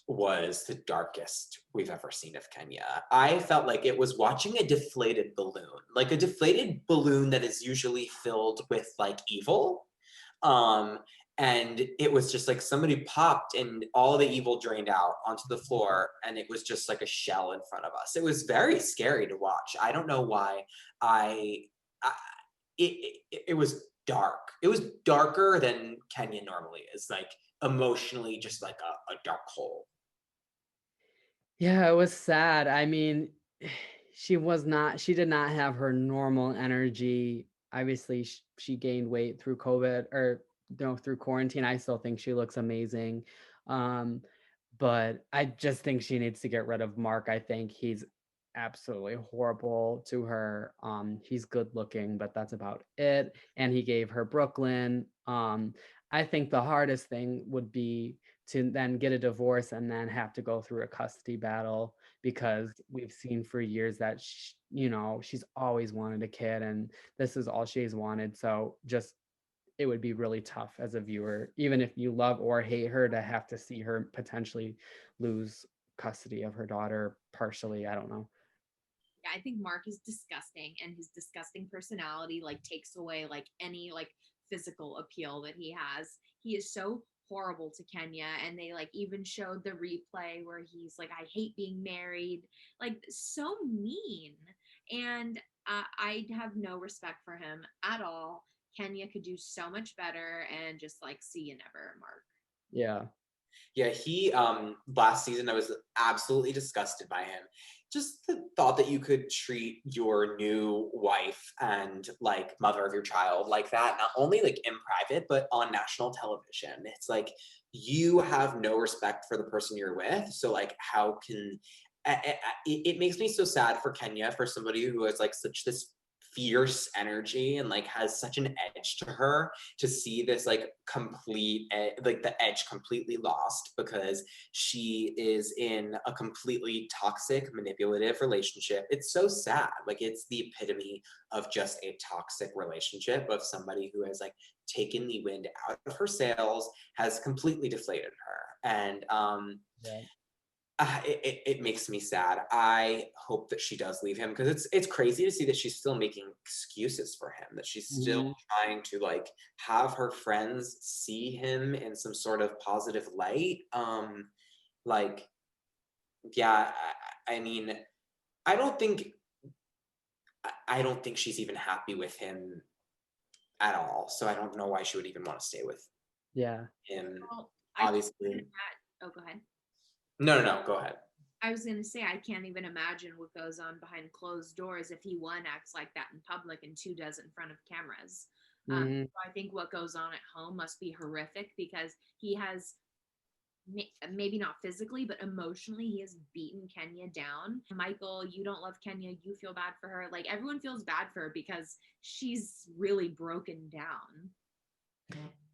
was the darkest we've ever seen of Kenya. I felt like it was watching a deflated balloon, like a deflated balloon that is usually filled with like evil. And it was just like somebody popped and all the evil drained out onto the floor, and it was just like a shell in front of us. It was very scary to watch. I don't know why. I it was dark. It was darker than Kenya normally is, like emotionally, just like a dark hole. Yeah, it was sad. I mean, she did not have her normal energy. Obviously, she gained weight through COVID or through quarantine. I still think she looks amazing. Um, but I just think she needs to get rid of Mark. I think he's absolutely horrible to her. He's good looking, but that's about it. And he gave her Brooklyn. I think the hardest thing would be to then get a divorce and then have to go through a custody battle, because we've seen for years that she's always wanted a kid and this is all she's wanted. So just it would be really tough as a viewer, even if you love or hate her, to have to see her potentially lose custody of her daughter partially. I don't know. Yeah, I think Mark is disgusting, and his disgusting personality like takes away like any like physical appeal that he has. He is so horrible to Kenya, and they like even showed the replay where he's like, I hate being married, like so mean. And I have no respect for him at all. Kenya could do so much better, and just like see you never, Mark. Yeah. Yeah, he last season I was absolutely disgusted by him. Just the thought that you could treat your new wife and like mother of your child like that, not only like in private, but on national television. It's like you have no respect for the person you're with. So like how can it makes me so sad for Kenya, for somebody who has like such this fierce energy and like has such an edge to her, to see this like like the edge completely lost because she is in a completely toxic manipulative relationship. It's so sad. Like it's the epitome of just a toxic relationship of somebody who has like taken the wind out of her sails, has completely deflated her. And Yeah. it makes me sad. I hope that she does leave him because it's crazy to see that she's still making excuses for him, that she's still trying to like have her friends see him in some sort of positive light. Like, yeah, I mean, I don't think I don't think she's even happy with him at all. So I don't know why she would even want to stay with Yeah. him. Well, Obviously. oh, go ahead. No, go ahead. I was going to say, I can't even imagine what goes on behind closed doors if he, one, acts like that in public and two, does it in front of cameras. So I think what goes on at home must be horrific, because he has, maybe not physically, but emotionally, he has beaten Kenya down. Michael, you don't love Kenya. You feel bad for her. Like everyone feels bad for her because she's really broken down.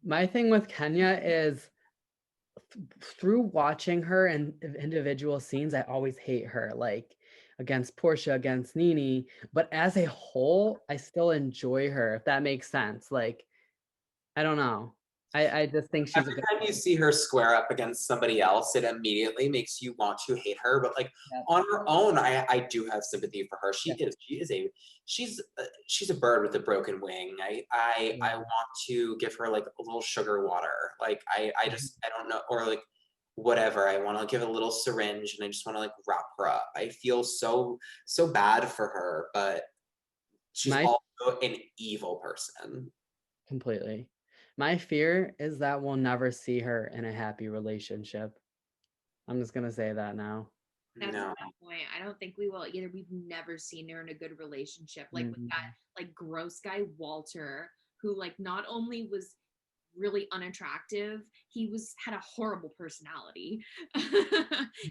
My thing with Kenya is through watching her in individual scenes, I always hate her, like against Portia, against Nene, but as a whole, I still enjoy her, if that makes sense. Like, I don't know. I just think she's Every time you see her square up against somebody else, it immediately makes you want to hate her. But like Yep. on her own, I do have sympathy for her. Yep. She's a bird with a broken wing. I Yeah. want to give her like a little sugar water. Like I just I don't know, or like whatever. I want to give a little syringe and I just want to like wrap her up. I feel so bad for her, but she's My also an evil person. Completely. My fear is that we'll never see her in a happy relationship. I'm just gonna say that now. That's a No. good point. I don't think we will either. We've never seen her in a good relationship. Like with that Mhm. like gross guy Walter, who like not only was really unattractive, he was had a horrible personality.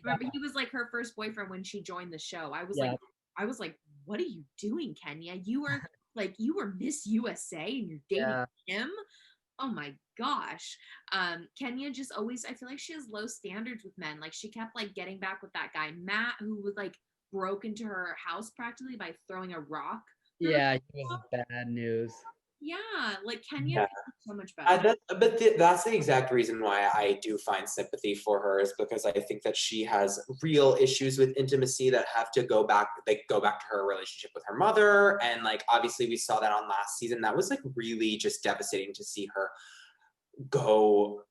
Remember, he was like her first boyfriend when she joined the show. Yeah. I was like, what are you doing, Kenya? You were Miss USA and you're dating Yeah. him? Oh my gosh. Kenya just always, I feel like she has low standards with men. Like she kept like getting back with that guy Matt, who was like broke into her house practically by throwing a rock through her Yeah, he was house. bad news. Yeah, like Kenya Yeah. could be so much better. That's the exact reason why I do find sympathy for her is because I think that she has real issues with intimacy that have to go back to her relationship with her mother. And like, obviously we saw that on last season. That was like really just devastating to see her go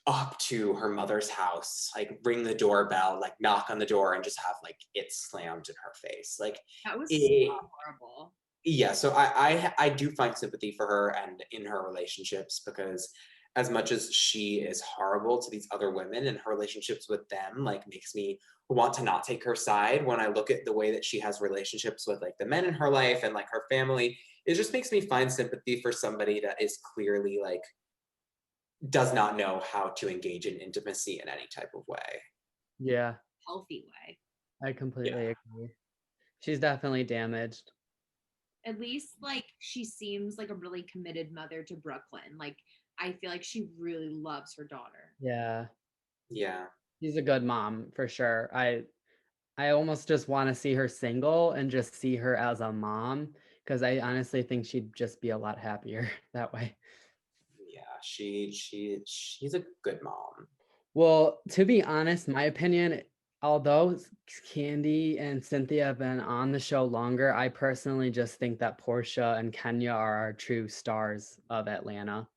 up to her mother's house, like ring the doorbell, like knock on the door and just have like it slammed in her face. Like That was so it, horrible. yeah, so I do find sympathy for her and in her relationships because as much as she is horrible to these other women and her relationships with them like makes me want to not take her side when I look at the way that she has relationships with like the men in her life and like her family. It just makes me find sympathy for somebody that is clearly like does not know how to engage in intimacy in any type of way. Yeah, Healthy way. I completely agree. She's definitely damaged. At least like she seems like a really committed mother to Brooklyn. Like I feel like she really loves her daughter. Yeah, Yeah. she's a good mom for sure. I almost just want to see her single and just see her as a mom because I honestly think she'd just be a lot happier that way. Yeah, she's a good mom. Well, to be honest, my opinion, although Candy and Cynthia have been on the show longer, I personally just think that Portia and Kenya are our true stars of Atlanta.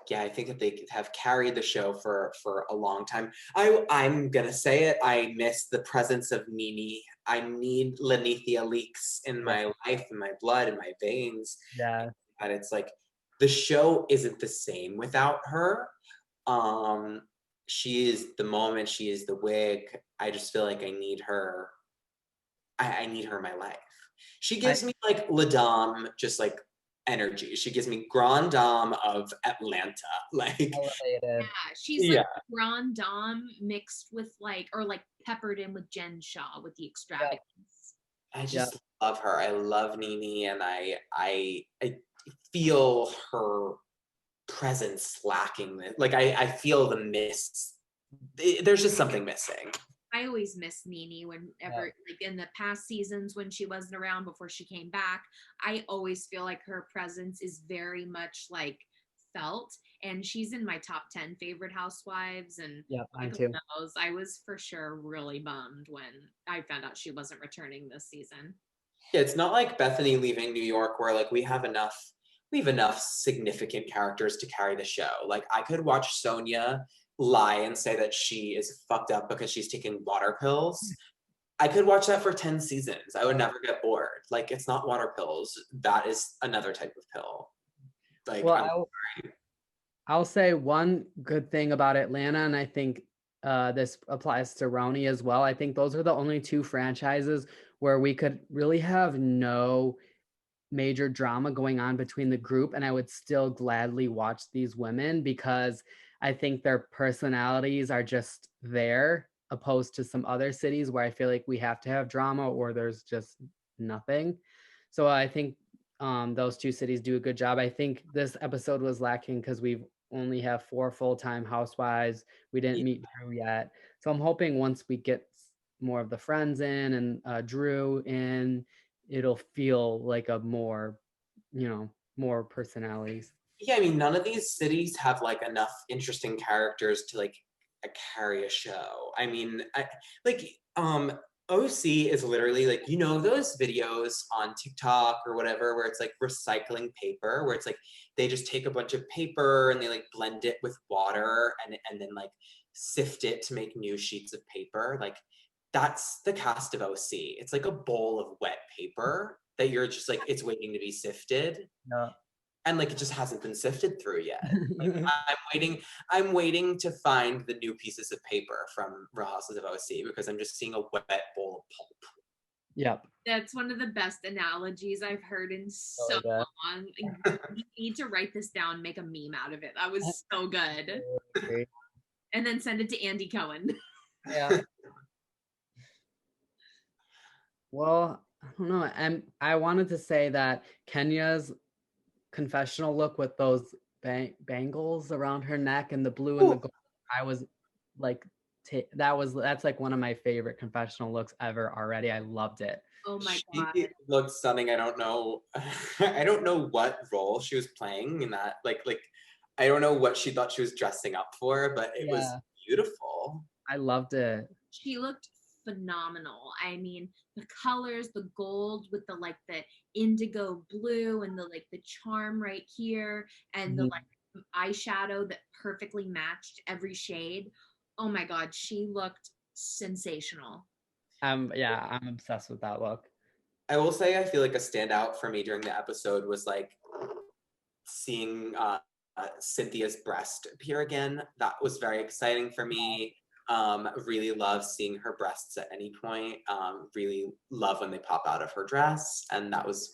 Yeah, I think that they have carried the show for a long time. I'm gonna say it. I miss the presence of Nene. I need Lenithia Leaks in Yeah. my life, in my blood, in my veins. Yeah. And it's like the show isn't the same without her. Um, she is the moment. She is the wig. I just feel like I need her. I need her in my life. She I gives me like Ladam, just like energy. She gives me Grand Dame of Atlanta. Like, elevated. Yeah, she's like yeah. Grand Dame mixed with like or like peppered in with Jen Shaw with the Yeah. extravagance. I Yeah. just love her. I love Nene, and I feel her presence lacking. Like I feel the miss. There's just something missing. I always miss Nene Yeah. whenever, like in the past seasons when she wasn't around before she came back. I always feel like her presence is very much like felt, and she's in my top 10 favorite housewives. And Yeah, mine Michael too. knows I was for sure really bummed when I found out she wasn't returning this season. Yeah, it's not like Bethany leaving New York where like we have enough significant characters to carry the show. Like I could watch Sonia lie and say that she is fucked up because she's taking water pills. I could watch that for 10 seasons. I would never get bored. Like it's not water pills. That is another type of pill. Like Well, I'm I'll say one good thing about Atlanta, and I think this applies to Roni as well. I think those are the only two franchises where we could really have no major drama going on between the group, and I would still gladly watch these women because I think their personalities are just there, opposed to some other cities where I feel like we have to have drama or there's just nothing. So I think those two cities do a good job. I think this episode was lacking because we only have 4 full-time housewives. We didn't meet Drew yet. So I'm hoping once we get more of the friends in and Drew in, it'll feel like a more, more personalities. Yeah, I mean, none of these cities have like enough interesting characters to like carry a show. I mean, like OC is literally like, you know, those videos on TikTok or whatever where it's like recycling paper, where it's like they just take a bunch of paper and they like blend it with water and then like sift it to make new sheets of paper. Like that's the cast of OC. It's like a bowl of wet paper that you're just like, it's waiting to be sifted. Yeah. And like it just hasn't been sifted through yet. Like I'm waiting to find the new pieces of paper from Real Houses of OC because I'm just seeing a wet bowl of pulp. Yep. That's one of the best analogies I've heard in so yeah. long. You need to write this down, make a meme out of it. That was so good. Great. And then send it to Andy Cohen. Yeah. Well, I don't know. And I wanted to say that Kenya's confessional look with those bangles around her neck and the blue and the gold, I was like, that's like one of my favorite confessional looks ever already. I loved it. Oh my god. She looked stunning. I don't know I don't know what role she was playing in that. Like I don't know what she thought she was dressing up for, but it was beautiful. I loved it. She looked phenomenal. I mean, the colors, the gold with the like the indigo blue and the like the charm right here and the like eyeshadow that perfectly matched every shade. Oh my god, she looked sensational. Yeah, I'm obsessed with that look. I will say I feel like a standout for me during the episode was like seeing Cynthia's breast appear again. That was very exciting for me. Really love seeing her breasts at any point. Really love when they pop out of her dress, and that was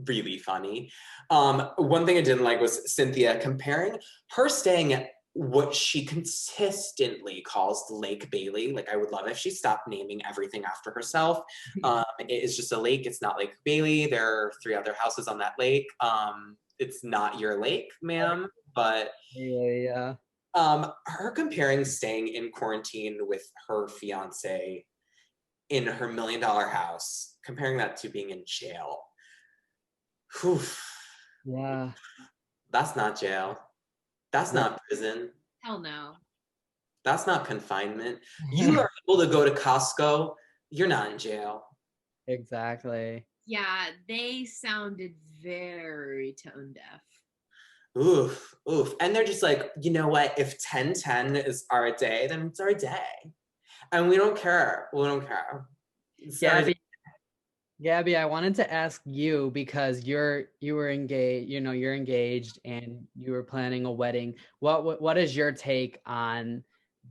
really funny. One thing I didn't like was Cynthia comparing her staying at what she consistently calls the Lake Bailey. Like I would love if she stopped naming everything after herself. It is just a lake. It's not Lake Bailey. There are 3 other houses on that lake. It's not your lake, ma'am. But Yeah. her comparing staying in quarantine with her fiance in her $1 million house, comparing that to being in jail. Whew. Yeah. That's not jail. That's not prison. Hell no. That's not confinement. You are able to go to Costco. You're not in jail. Exactly. Yeah, they sounded very tone deaf. Oof, oof. And they're just like, you know what? If 10/10 is our day, then it's our day. And we don't care. We don't care. Gaby, I wanted to ask you because you were engaged, you're engaged and you were planning a wedding. What is your take on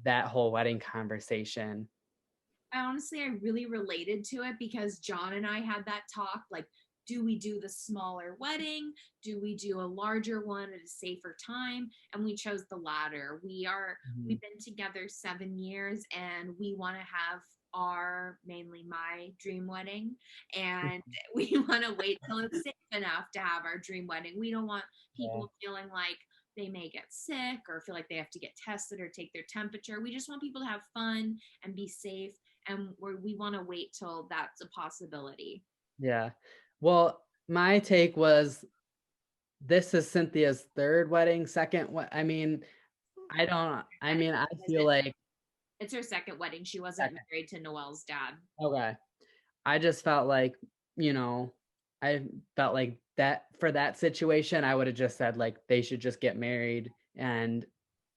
that whole wedding conversation? Honestly, I really related to it because John and I had that talk, like, do we do the smaller wedding? Do we do a larger one at a safer time? And we chose the latter. We've been together 7 years and we want to have mainly my dream wedding, and we want to wait till it's safe enough to have our dream wedding. We don't want people feeling like they may get sick or feel like they have to get tested or take their temperature. We just want people to have fun and be safe, and we want to wait till that's a possibility. Yeah. Well, my take was this is Cynthia's 3rd wedding, second. I feel like it's her 2nd wedding. She wasn't married to Noelle's dad. Okay. I just felt like, I felt like that for that situation, I would have just said like they should just get married and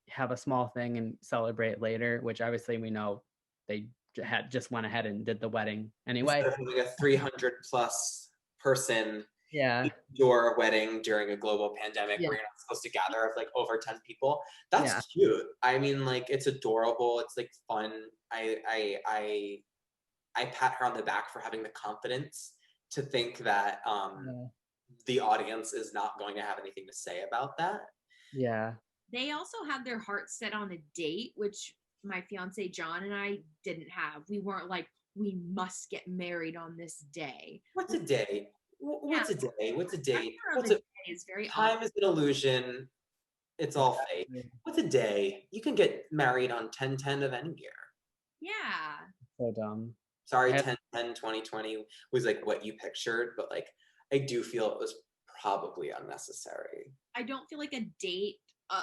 have a small thing and celebrate later, which obviously we know they had just went ahead and did the wedding anyway. Instead of having a 300 plus person indoor wedding during a global pandemic where you're not supposed to gather of like over 10 people. That's cute. I mean, like it's adorable. It's like fun. I pat her on the back for having the confidence to think that the audience is not going to have anything to say about that. Yeah. They also had their hearts set on a date, which my fiance John and I didn't have. We weren't like, we must get married on this day. What's a day? What's a day? What's a date? Is very time is an illusion. It's all fake. What's a day? You can get married on 10/10 of any year. Yeah. So dumb. Sorry, 10/10/2020 was like what you pictured, but like I do feel it was probably unnecessary. I don't feel like a date,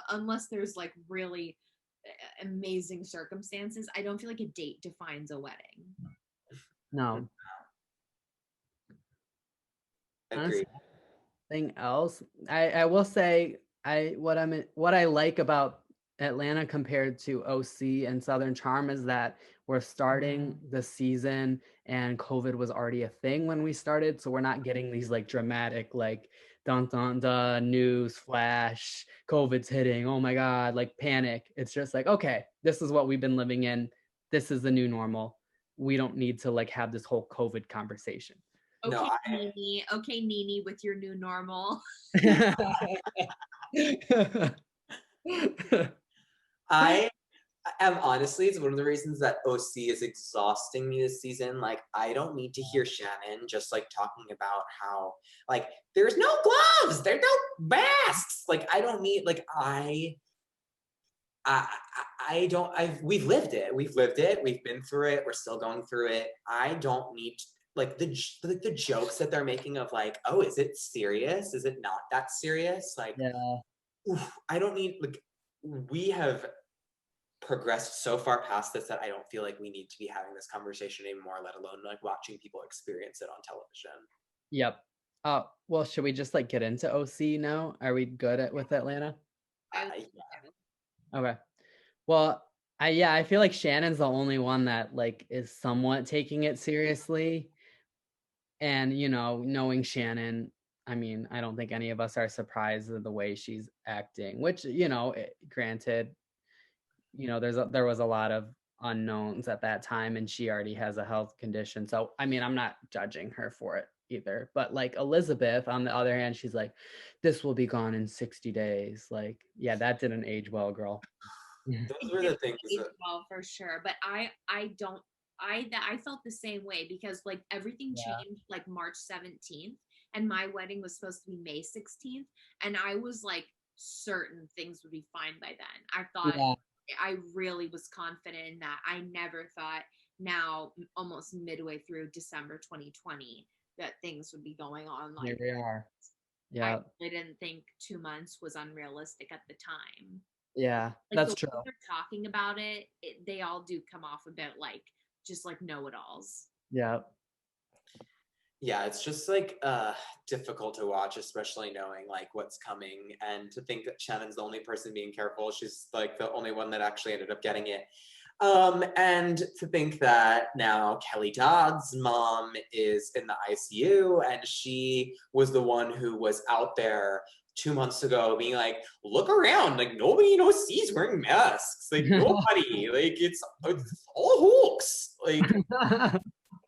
unless there's like really amazing circumstances, I don't feel like a date defines a wedding. No. Agreed. Thing else, I will say what I like about Atlanta compared to OC and Southern Charm is that we're starting the season and COVID was already a thing when we started, so we're not getting these like dramatic like dun dun dun news flash, COVID's hitting, oh my god, like panic. It's just like, okay, this is what we've been living in. This is the new normal. We don't need to like have this whole COVID conversation. Okay, No, Nene. Okay, Nene, with your new normal. I am honestly, it's one of the reasons that OC is exhausting me this season. Like, I don't need to hear Shannon just like talking about how like there's no gloves, there's no masks. Like, I don't need like I don't. We've lived it. We've lived it. We've been through it. We're still going through it. I don't need like the jokes that they're making of like, oh, is it serious? Is it not that serious? Like, Yeah. oof, I don't need like we have progressed so far past this that I don't feel like we need to be having this conversation anymore, let alone like watching people experience it on television. Yep. Well, should we just like get into OC now? Are we good with Atlanta? Yeah. Okay. Well, I feel like Shannon's the only one that like is somewhat taking it seriously. And knowing Shannon, I mean, I don't think any of us are surprised at the way she's acting, which, granted, there was a lot of unknowns at that time and she already has a health condition. So, I mean, I'm not judging her for it either. But like Elizabeth, on the other hand, she's like, this will be gone in 60 days. Like, yeah, that didn't age well, girl. Those were the things that, well, for sure. But I don't I felt the same way because like everything changed like March 17th and my wedding was supposed to be May 16th and I was like certain things would be fine by then. I thought I really was confident in that. I never thought now almost midway through December 2020 that things would be going on like Here we are. Yeah. I didn't think 2 months was unrealistic at the time. Yeah, Like that's the true. way they're talking about it, they all do come off a bit like just like know-it-alls. Yeah. yeah, it's just like difficult to watch, especially knowing like what's coming, and to think that Shannon's the only person being careful. She's like the only one that actually ended up getting it. And to think that now Kelly Dodd's mom is in the ICU and she was the one who was out there 2 months ago being like, look around, like nobody sees wearing masks, like nobody, like it's all hoax. Like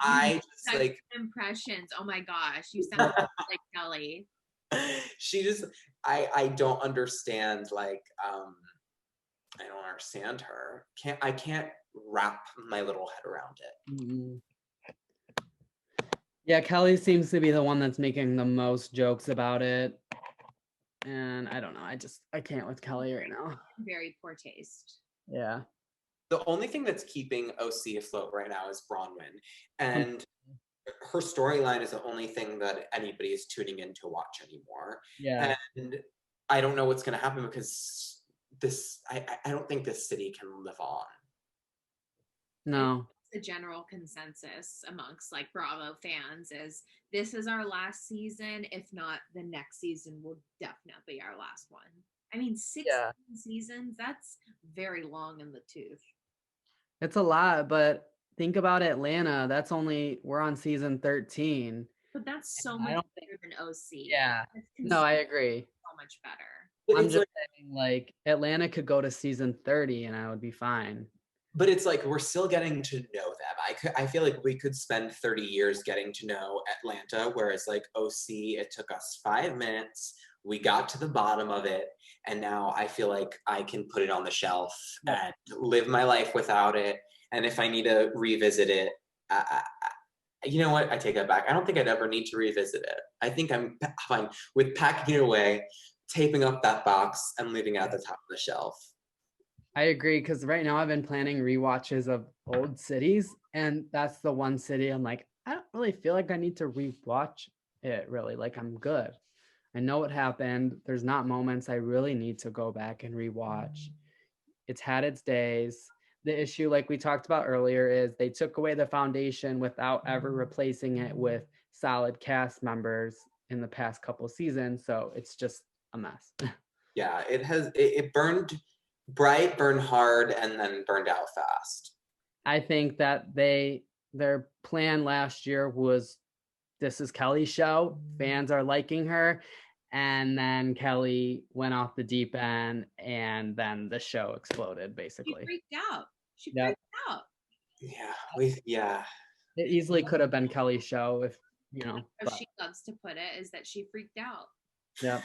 I just like impressions. Oh my gosh, you sound like Kelly. She just I don't understand like I don't understand her. I can't wrap my little head around it. Mm-hmm. Yeah, Kelly seems to be the one that's making the most jokes about it. And I don't know. I can't with Kelly right now. Very poor taste. Yeah. The only thing that's keeping OC afloat right now is Bronwyn. And her storyline is the only thing that anybody is tuning in to watch anymore. Yeah. And I don't know what's going to happen because I don't think this city can live on. No. The general consensus amongst like Bravo fans is this is our last season. If not, the next season will definitely be our last one. I mean, 16 seasons, that's very long in the tooth. It's a lot, but think about Atlanta. We're on season 13. But that's so much better than OC. Yeah. No, I agree. So much better. I'm just saying, like, Atlanta could go to season 30 and I would be fine. But it's like we're still getting to know them. I feel like we could spend 30 years getting to know Atlanta, whereas like OC, it took us 5 minutes. We got to the bottom of it, and now I feel like I can put it on the shelf and live my life without it. And if I need to revisit it, you know what? I take that back. I don't think I'd ever need to revisit it. I think I'm fine with packing it away, taping up that box, and leaving it at the top of the shelf. I agree, because right now I've been planning rewatches of old cities, and that's the one city I'm like, I don't really feel like I need to rewatch it, really. Like, I'm good. I know what happened. There's not moments I really need to go back and rewatch. It's had its days. The issue, like we talked about earlier, is they took away the foundation without ever replacing it with solid cast members in the past couple seasons. So it's just a mess. Yeah, it burned bright, burned hard, and then burned out fast. I think that their plan last year was, this is Kelly's show. Fans are liking her. And then Kelly went off the deep end, and then the show exploded, She basically. freaked out. She Yep. freaked out. Yeah. It easily could have been Kelly's show if, How she loves to put it is that she freaked out. Yep.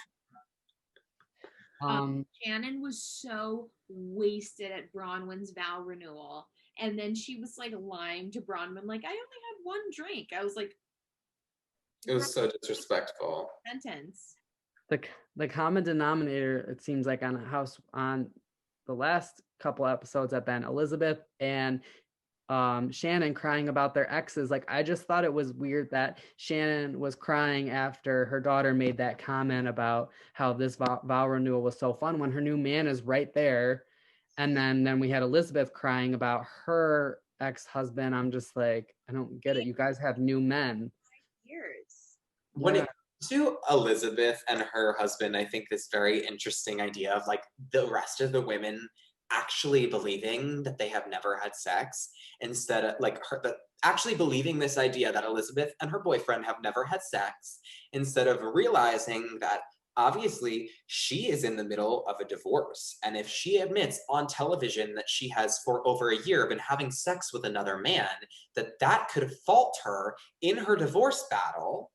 Shannon was so wasted at Bronwyn's vow renewal. And then she was like lying to Bronwyn, like, I only had one drink. I was like, it was so disrespectful. Sentence. The common denominator, it seems like, on the last couple episodes have been Elizabeth and Shannon crying about their exes. Like, I just thought it was weird that Shannon was crying after her daughter made that comment about how this vow renewal was so fun when her new man is right there. And then we had Elizabeth crying about her ex-husband. I'm just like, I don't get it. You guys have new men. Years. When it comes to Elizabeth and her husband, I think this very interesting idea of like the rest of the women actually believing that they have never had sex, instead of like actually believing this idea that Elizabeth and her boyfriend have never had sex, instead of realizing that obviously she is in the middle of a divorce. And if she admits on television that she has for over a year been having sex with another man, that could fault her in her divorce battle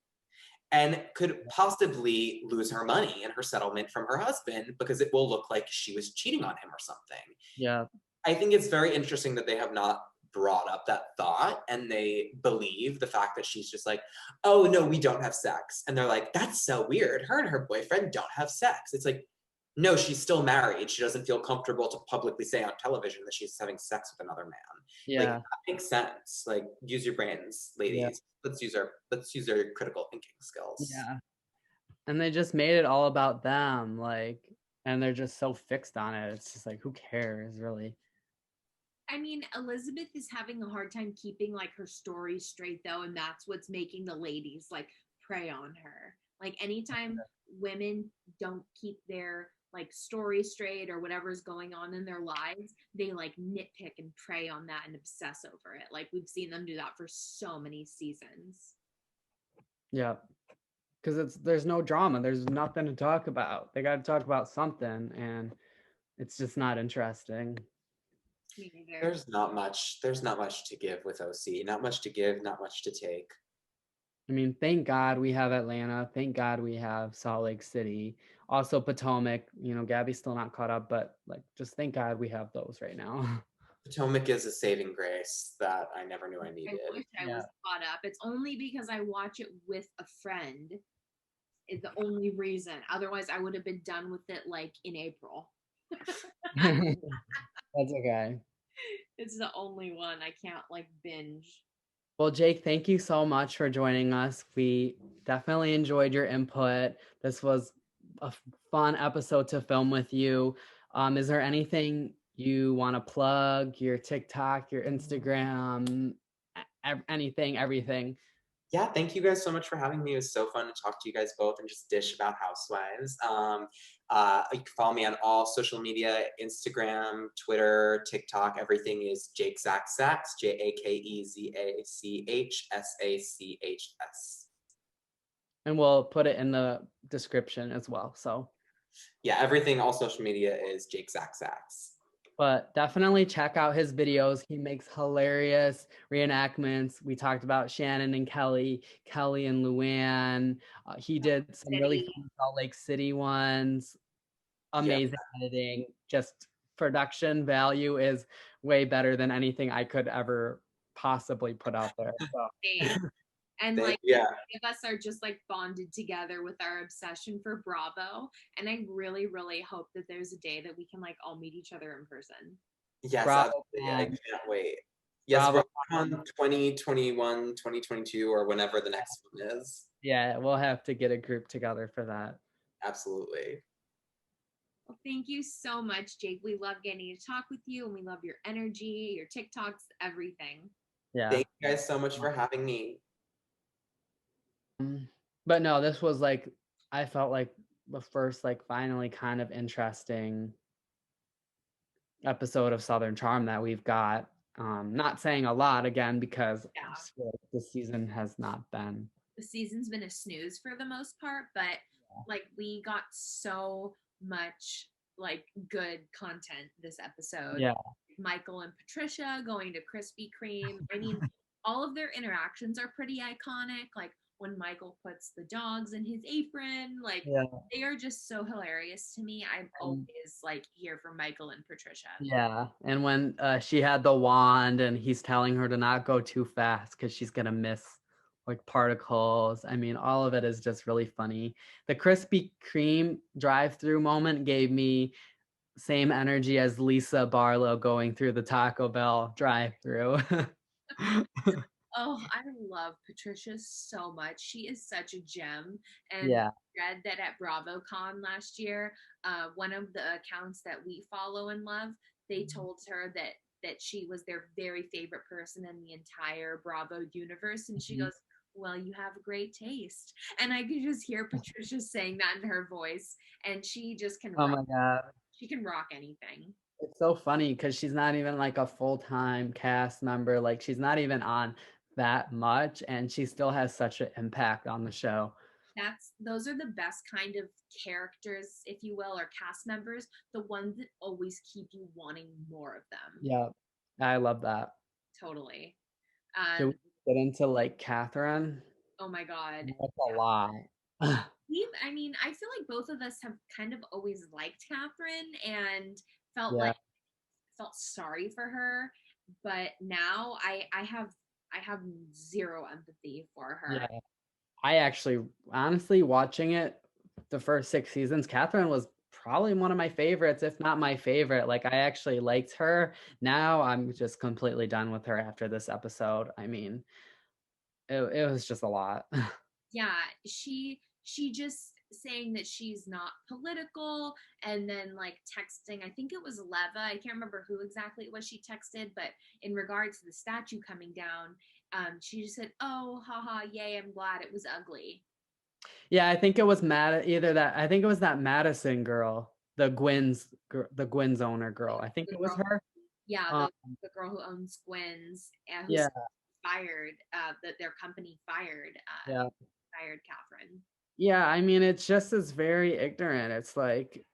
and could possibly lose her money and her settlement from her husband because it will look like she was cheating on him or something. Yeah. I think it's very interesting that they have not brought up that thought, and they believe the fact that she's just like, oh no, we don't have sex. And they're like, that's so weird. Her and her boyfriend don't have sex. It's like, no, she's still married. She doesn't feel comfortable to publicly say on television that she's having sex with another man. Yeah. Like, that makes sense. Like, use your brains, ladies. Yeah. Let's use our critical thinking skills. Yeah. And they just made it all about them, like, and they're just so fixed on it. It's just like, who cares, really? I mean, Elizabeth is having a hard time keeping like her story straight though, and that's what's making the ladies like prey on her. Like anytime women don't keep their like story straight or whatever's going on in their lives, they like nitpick and prey on that and obsess over it. Like we've seen them do that for so many seasons. Yeah. Because there's no drama. There's nothing to talk about. They got to talk about something, and it's just not interesting. Me neither. There's not much to give with OC. Not much to give, not much to take. I mean, thank God we have Atlanta. Thank God we have Salt Lake City. Also Potomac. Gaby's still not caught up, but like, just thank God we have those right now. Potomac is a saving grace that I never knew I needed. I wish I was caught up. It's only because I watch it with a friend. Is the only reason. Otherwise, I would have been done with it like in April. That's okay. It's the only one I can't like binge. Well, Jake, thank you so much for joining us. We definitely enjoyed your input. This was a fun episode to film with you. Is there anything you want to plug? Your TikTok, your Instagram, anything, everything? Yeah, thank you guys so much for having me. It was so fun to talk to you guys both and just dish about housewives. You can follow me on all social media, Instagram, Twitter, TikTok. Everything is Jake Zach Sachs, JakeZachSachs. And we'll put it in the description as well. So yeah, everything, all social media is Jake Zach Sachs. But definitely check out his videos. He makes hilarious reenactments. We talked about Shannon and Kelly and Luann. He did some really fun Salt Lake City ones. Amazing editing. Just production value is way better than anything I could ever possibly put out there. So. And like three of us are just like bonded together with our obsession for Bravo. And I really, really hope that there's a day that we can like all meet each other in person. Yes, absolutely. I can't wait. Yes, we're on 2021, 2022, or whenever the next one is. Yeah, we'll have to get a group together for that. Absolutely. Well, thank you so much, Jake. We love getting to talk with you and we love your energy, your TikToks, everything. Yeah. Thank you guys so much for having me. But no, this was like, I felt like the first like finally kind of interesting episode of Southern Charm that we've got. Not saying a lot again because I Yeah. just feel like this season has not been. The season's been a snooze for the most part, but like we got so much like good content this episode. Yeah. Michael and Patricia going to Krispy Kreme. I mean, all of their interactions are pretty iconic. Like when Michael puts the dogs in his apron, like Yeah. they are just so hilarious to me. I'm And, always like here for Michael and Patricia. yeah. And when she had the wand and he's telling her to not go too fast because she's gonna miss like particles. I mean, all of it is just really funny. The Krispy Kreme drive-through moment gave me same energy as Lisa Barlow going through the Taco Bell drive-through. Oh, I love Patricia so much. She is such a gem. And Yeah. read that at BravoCon last year, one of the accounts that we follow and love, they told her that she was their very favorite person in the entire Bravo universe, and she goes, "Well, you have great taste." And I could just hear Patricia saying that in her voice, and she just can Oh rock. my God. She can rock anything. It's so funny because she's not even like a full-time cast member. Like she's not even on that much, and she still has such an impact on the show. Those are the best kind of characters, if you will, or cast members, the ones that always keep you wanting more of them. Yeah. I love that. Totally. Should we get into like Kathryn? Oh my god. That's a lot. I mean, I feel like both of us have kind of always liked Kathryn and felt Yeah. like felt sorry for her, but now I have zero empathy for her. Yeah. I actually, honestly, watching it the first 6 seasons, Kathryn was probably one of my favorites, if not my favorite. Like, I actually liked her. Now I'm just completely done with her after this episode. I mean, it was just a lot. Yeah, she just saying that she's not political and then like texting, I think it was Leva, I can't remember who exactly it was she texted, but in regards to the statue coming down, she just said, "Oh, haha, yay, I'm glad it was ugly." Yeah, I think it was either that, I think it was that Madison girl, the Gwyn's owner girl. I think The it was girl, her. yeah, Um, the girl who owns Gwen's, who's yeah, fired, that their company yeah. fired Kathryn. Yeah, I mean, it's just as very ignorant. It's like,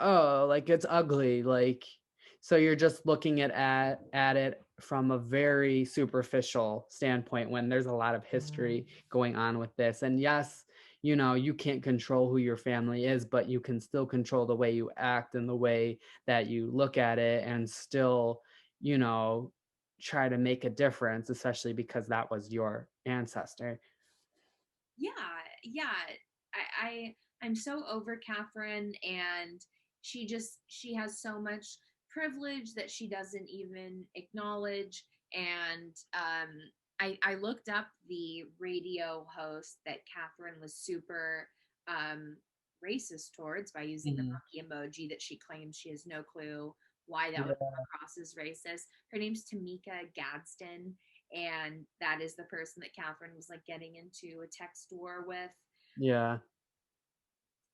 oh, like it's ugly. Like, so you're just looking at it from a very superficial standpoint when there's a lot of history going on with this. And yes, you can't control who your family is, but you can still control the way you act and the way that you look at it and still, you know, try to make a difference, especially because that was your ancestor. Yeah, yeah. I'm so over Kathryn, and she has so much privilege that she doesn't even acknowledge. And I looked up the radio host that Kathryn was super racist towards by using the Mhm. monkey emoji that she claims she has no clue why that would Yeah. come across as racist. Her name's Tamika Gadsden, and that is the person that Kathryn was like getting into a text war with. Yeah.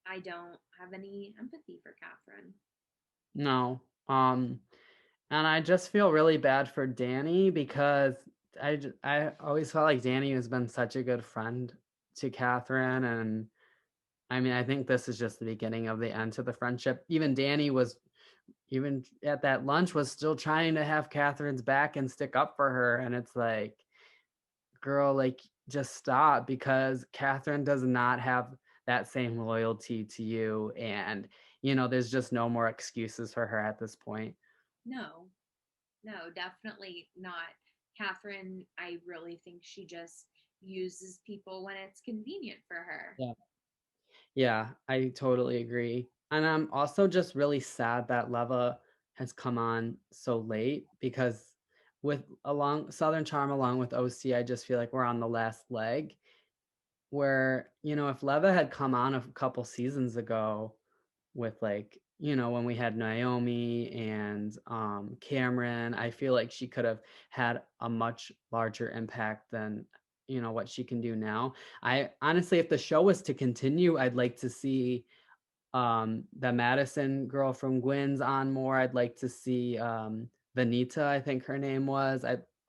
I don't have any empathy for Kathryn. No. And I just feel really bad for Danny because I always felt like Danny has been such a good friend to Kathryn. And I mean, I think this is just the beginning of the end to the friendship. Even Danny was, even at that lunch, was still trying to have Kathryn's back and stick up for her. And it's like, girl, like, just stop because Kathryn does not have that same loyalty to you. And, there's just no more excuses for her at this point. No, no, definitely not. Kathryn, I really think she just uses people when it's convenient for her. Yeah. Yeah, I totally agree. And I'm also just really sad that Leva has come on so late because with along Southern Charm along with OC, I just feel like we're on the last leg. where, if Leva had come on a couple seasons ago with like, when we had Naomi and Cameron, I feel like she could have had a much larger impact than, what she can do now. I honestly, if the show was to continue, I'd like to see the Madison girl from Gwynn's on more. I'd like to see Vanita, I think her name was.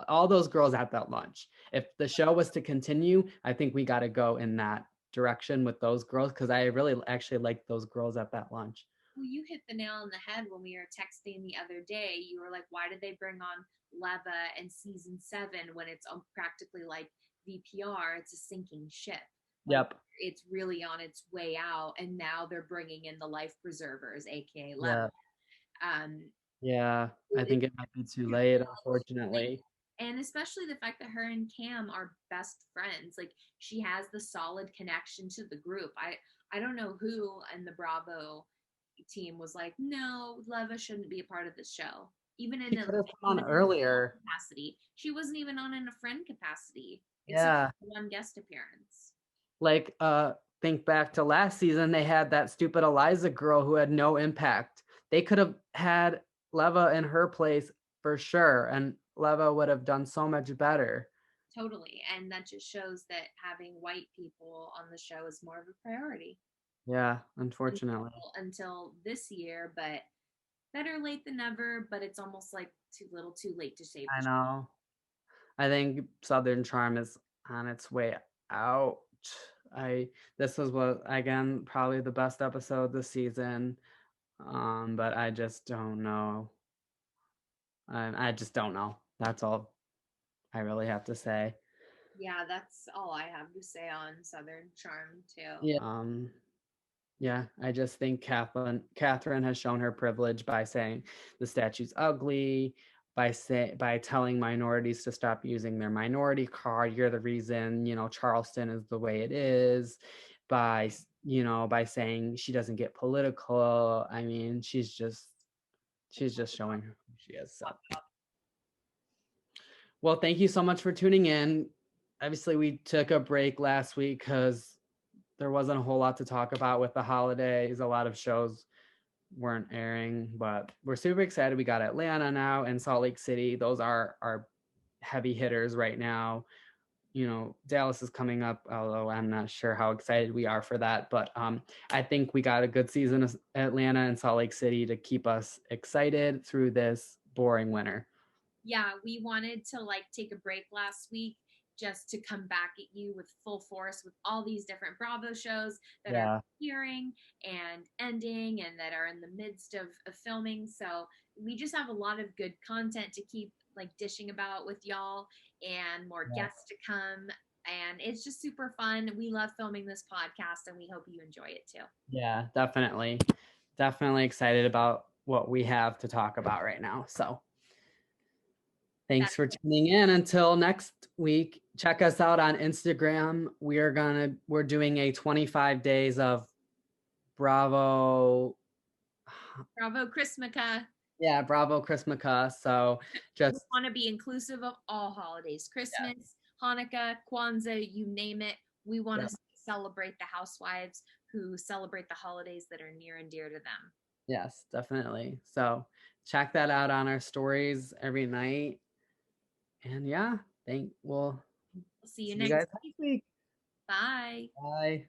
All those girls at that lunch. If the show was to continue, I think we got to go in that direction with those girls because I really actually like those girls at that lunch. Well, you hit the nail on the head when we were texting the other day. You were like, why did they bring on Leva in season 7 when it's practically like VPR? It's a sinking ship. Like, Yep. it's really on its way out, and now they're bringing in the life preservers, aka Yeah. Leva. Um, Yeah. I think it might be too late, unfortunately. and especially the fact that her and Cam are best friends. Like, she has the solid connection to the group. I don't know who in the Bravo team was like, no, Leva shouldn't be a part of this show. Even in She could have come on earlier. capacity, she wasn't even on in a friend capacity, except Yeah. for one guest appearance. Like, think back to last season, they had that stupid Eliza girl who had no impact. They could have had Leva in her place for sure, and Leva would have done so much better. Totally, and that just shows that having white people on the show is more of a priority. Yeah, unfortunately. Until this year, but better late than never. But it's almost like too little, too late to save I the show. know. I think Southern Charm is on its way out. I This was what again probably the best episode this season. But I just don't know. I just don't know. That's all I really have to say. Yeah, that's all I have to say on Southern Charm too. Yeah. Yeah, I just think Kathryn has shown her privilege by saying the statue's ugly, by telling minorities to stop using their minority card. You're the reason, Charleston is the way it is. By saying she doesn't get political. I mean, she's just showing who she is. So. Well, thank you so much for tuning in. Obviously, we took a break last week because there wasn't a whole lot to talk about with the holidays. A lot of shows weren't airing, but we're super excited. We got Atlanta now and Salt Lake City. Those are our heavy hitters right now. Dallas is coming up, although I'm not sure how excited we are for that. But I think we got a good season of Atlanta and Salt Lake City to keep us excited through this boring winter. Yeah, we wanted to like take a break last week just to come back at you with full force with all these different Bravo shows that are appearing and ending and that are in the midst of filming. So we just have a lot of good content to keep like dishing about with y'all and more guests to come. And it's just super fun. We love filming this podcast and we hope you enjoy it too. Yeah, definitely. Definitely excited about what we have to talk about right now. So thanks for tuning in. Until next week, check us out on Instagram. We're doing a 25 days of Bravo Chrismica. Yeah, Bravo Chrismica. So just want to be inclusive of all holidays. Christmas, Hanukkah, Kwanzaa, you name it. We want to celebrate the housewives who celebrate the holidays that are near and dear to them. Yes, definitely. So check that out on our stories every night. And yeah, we'll see you next week. Bye. Bye.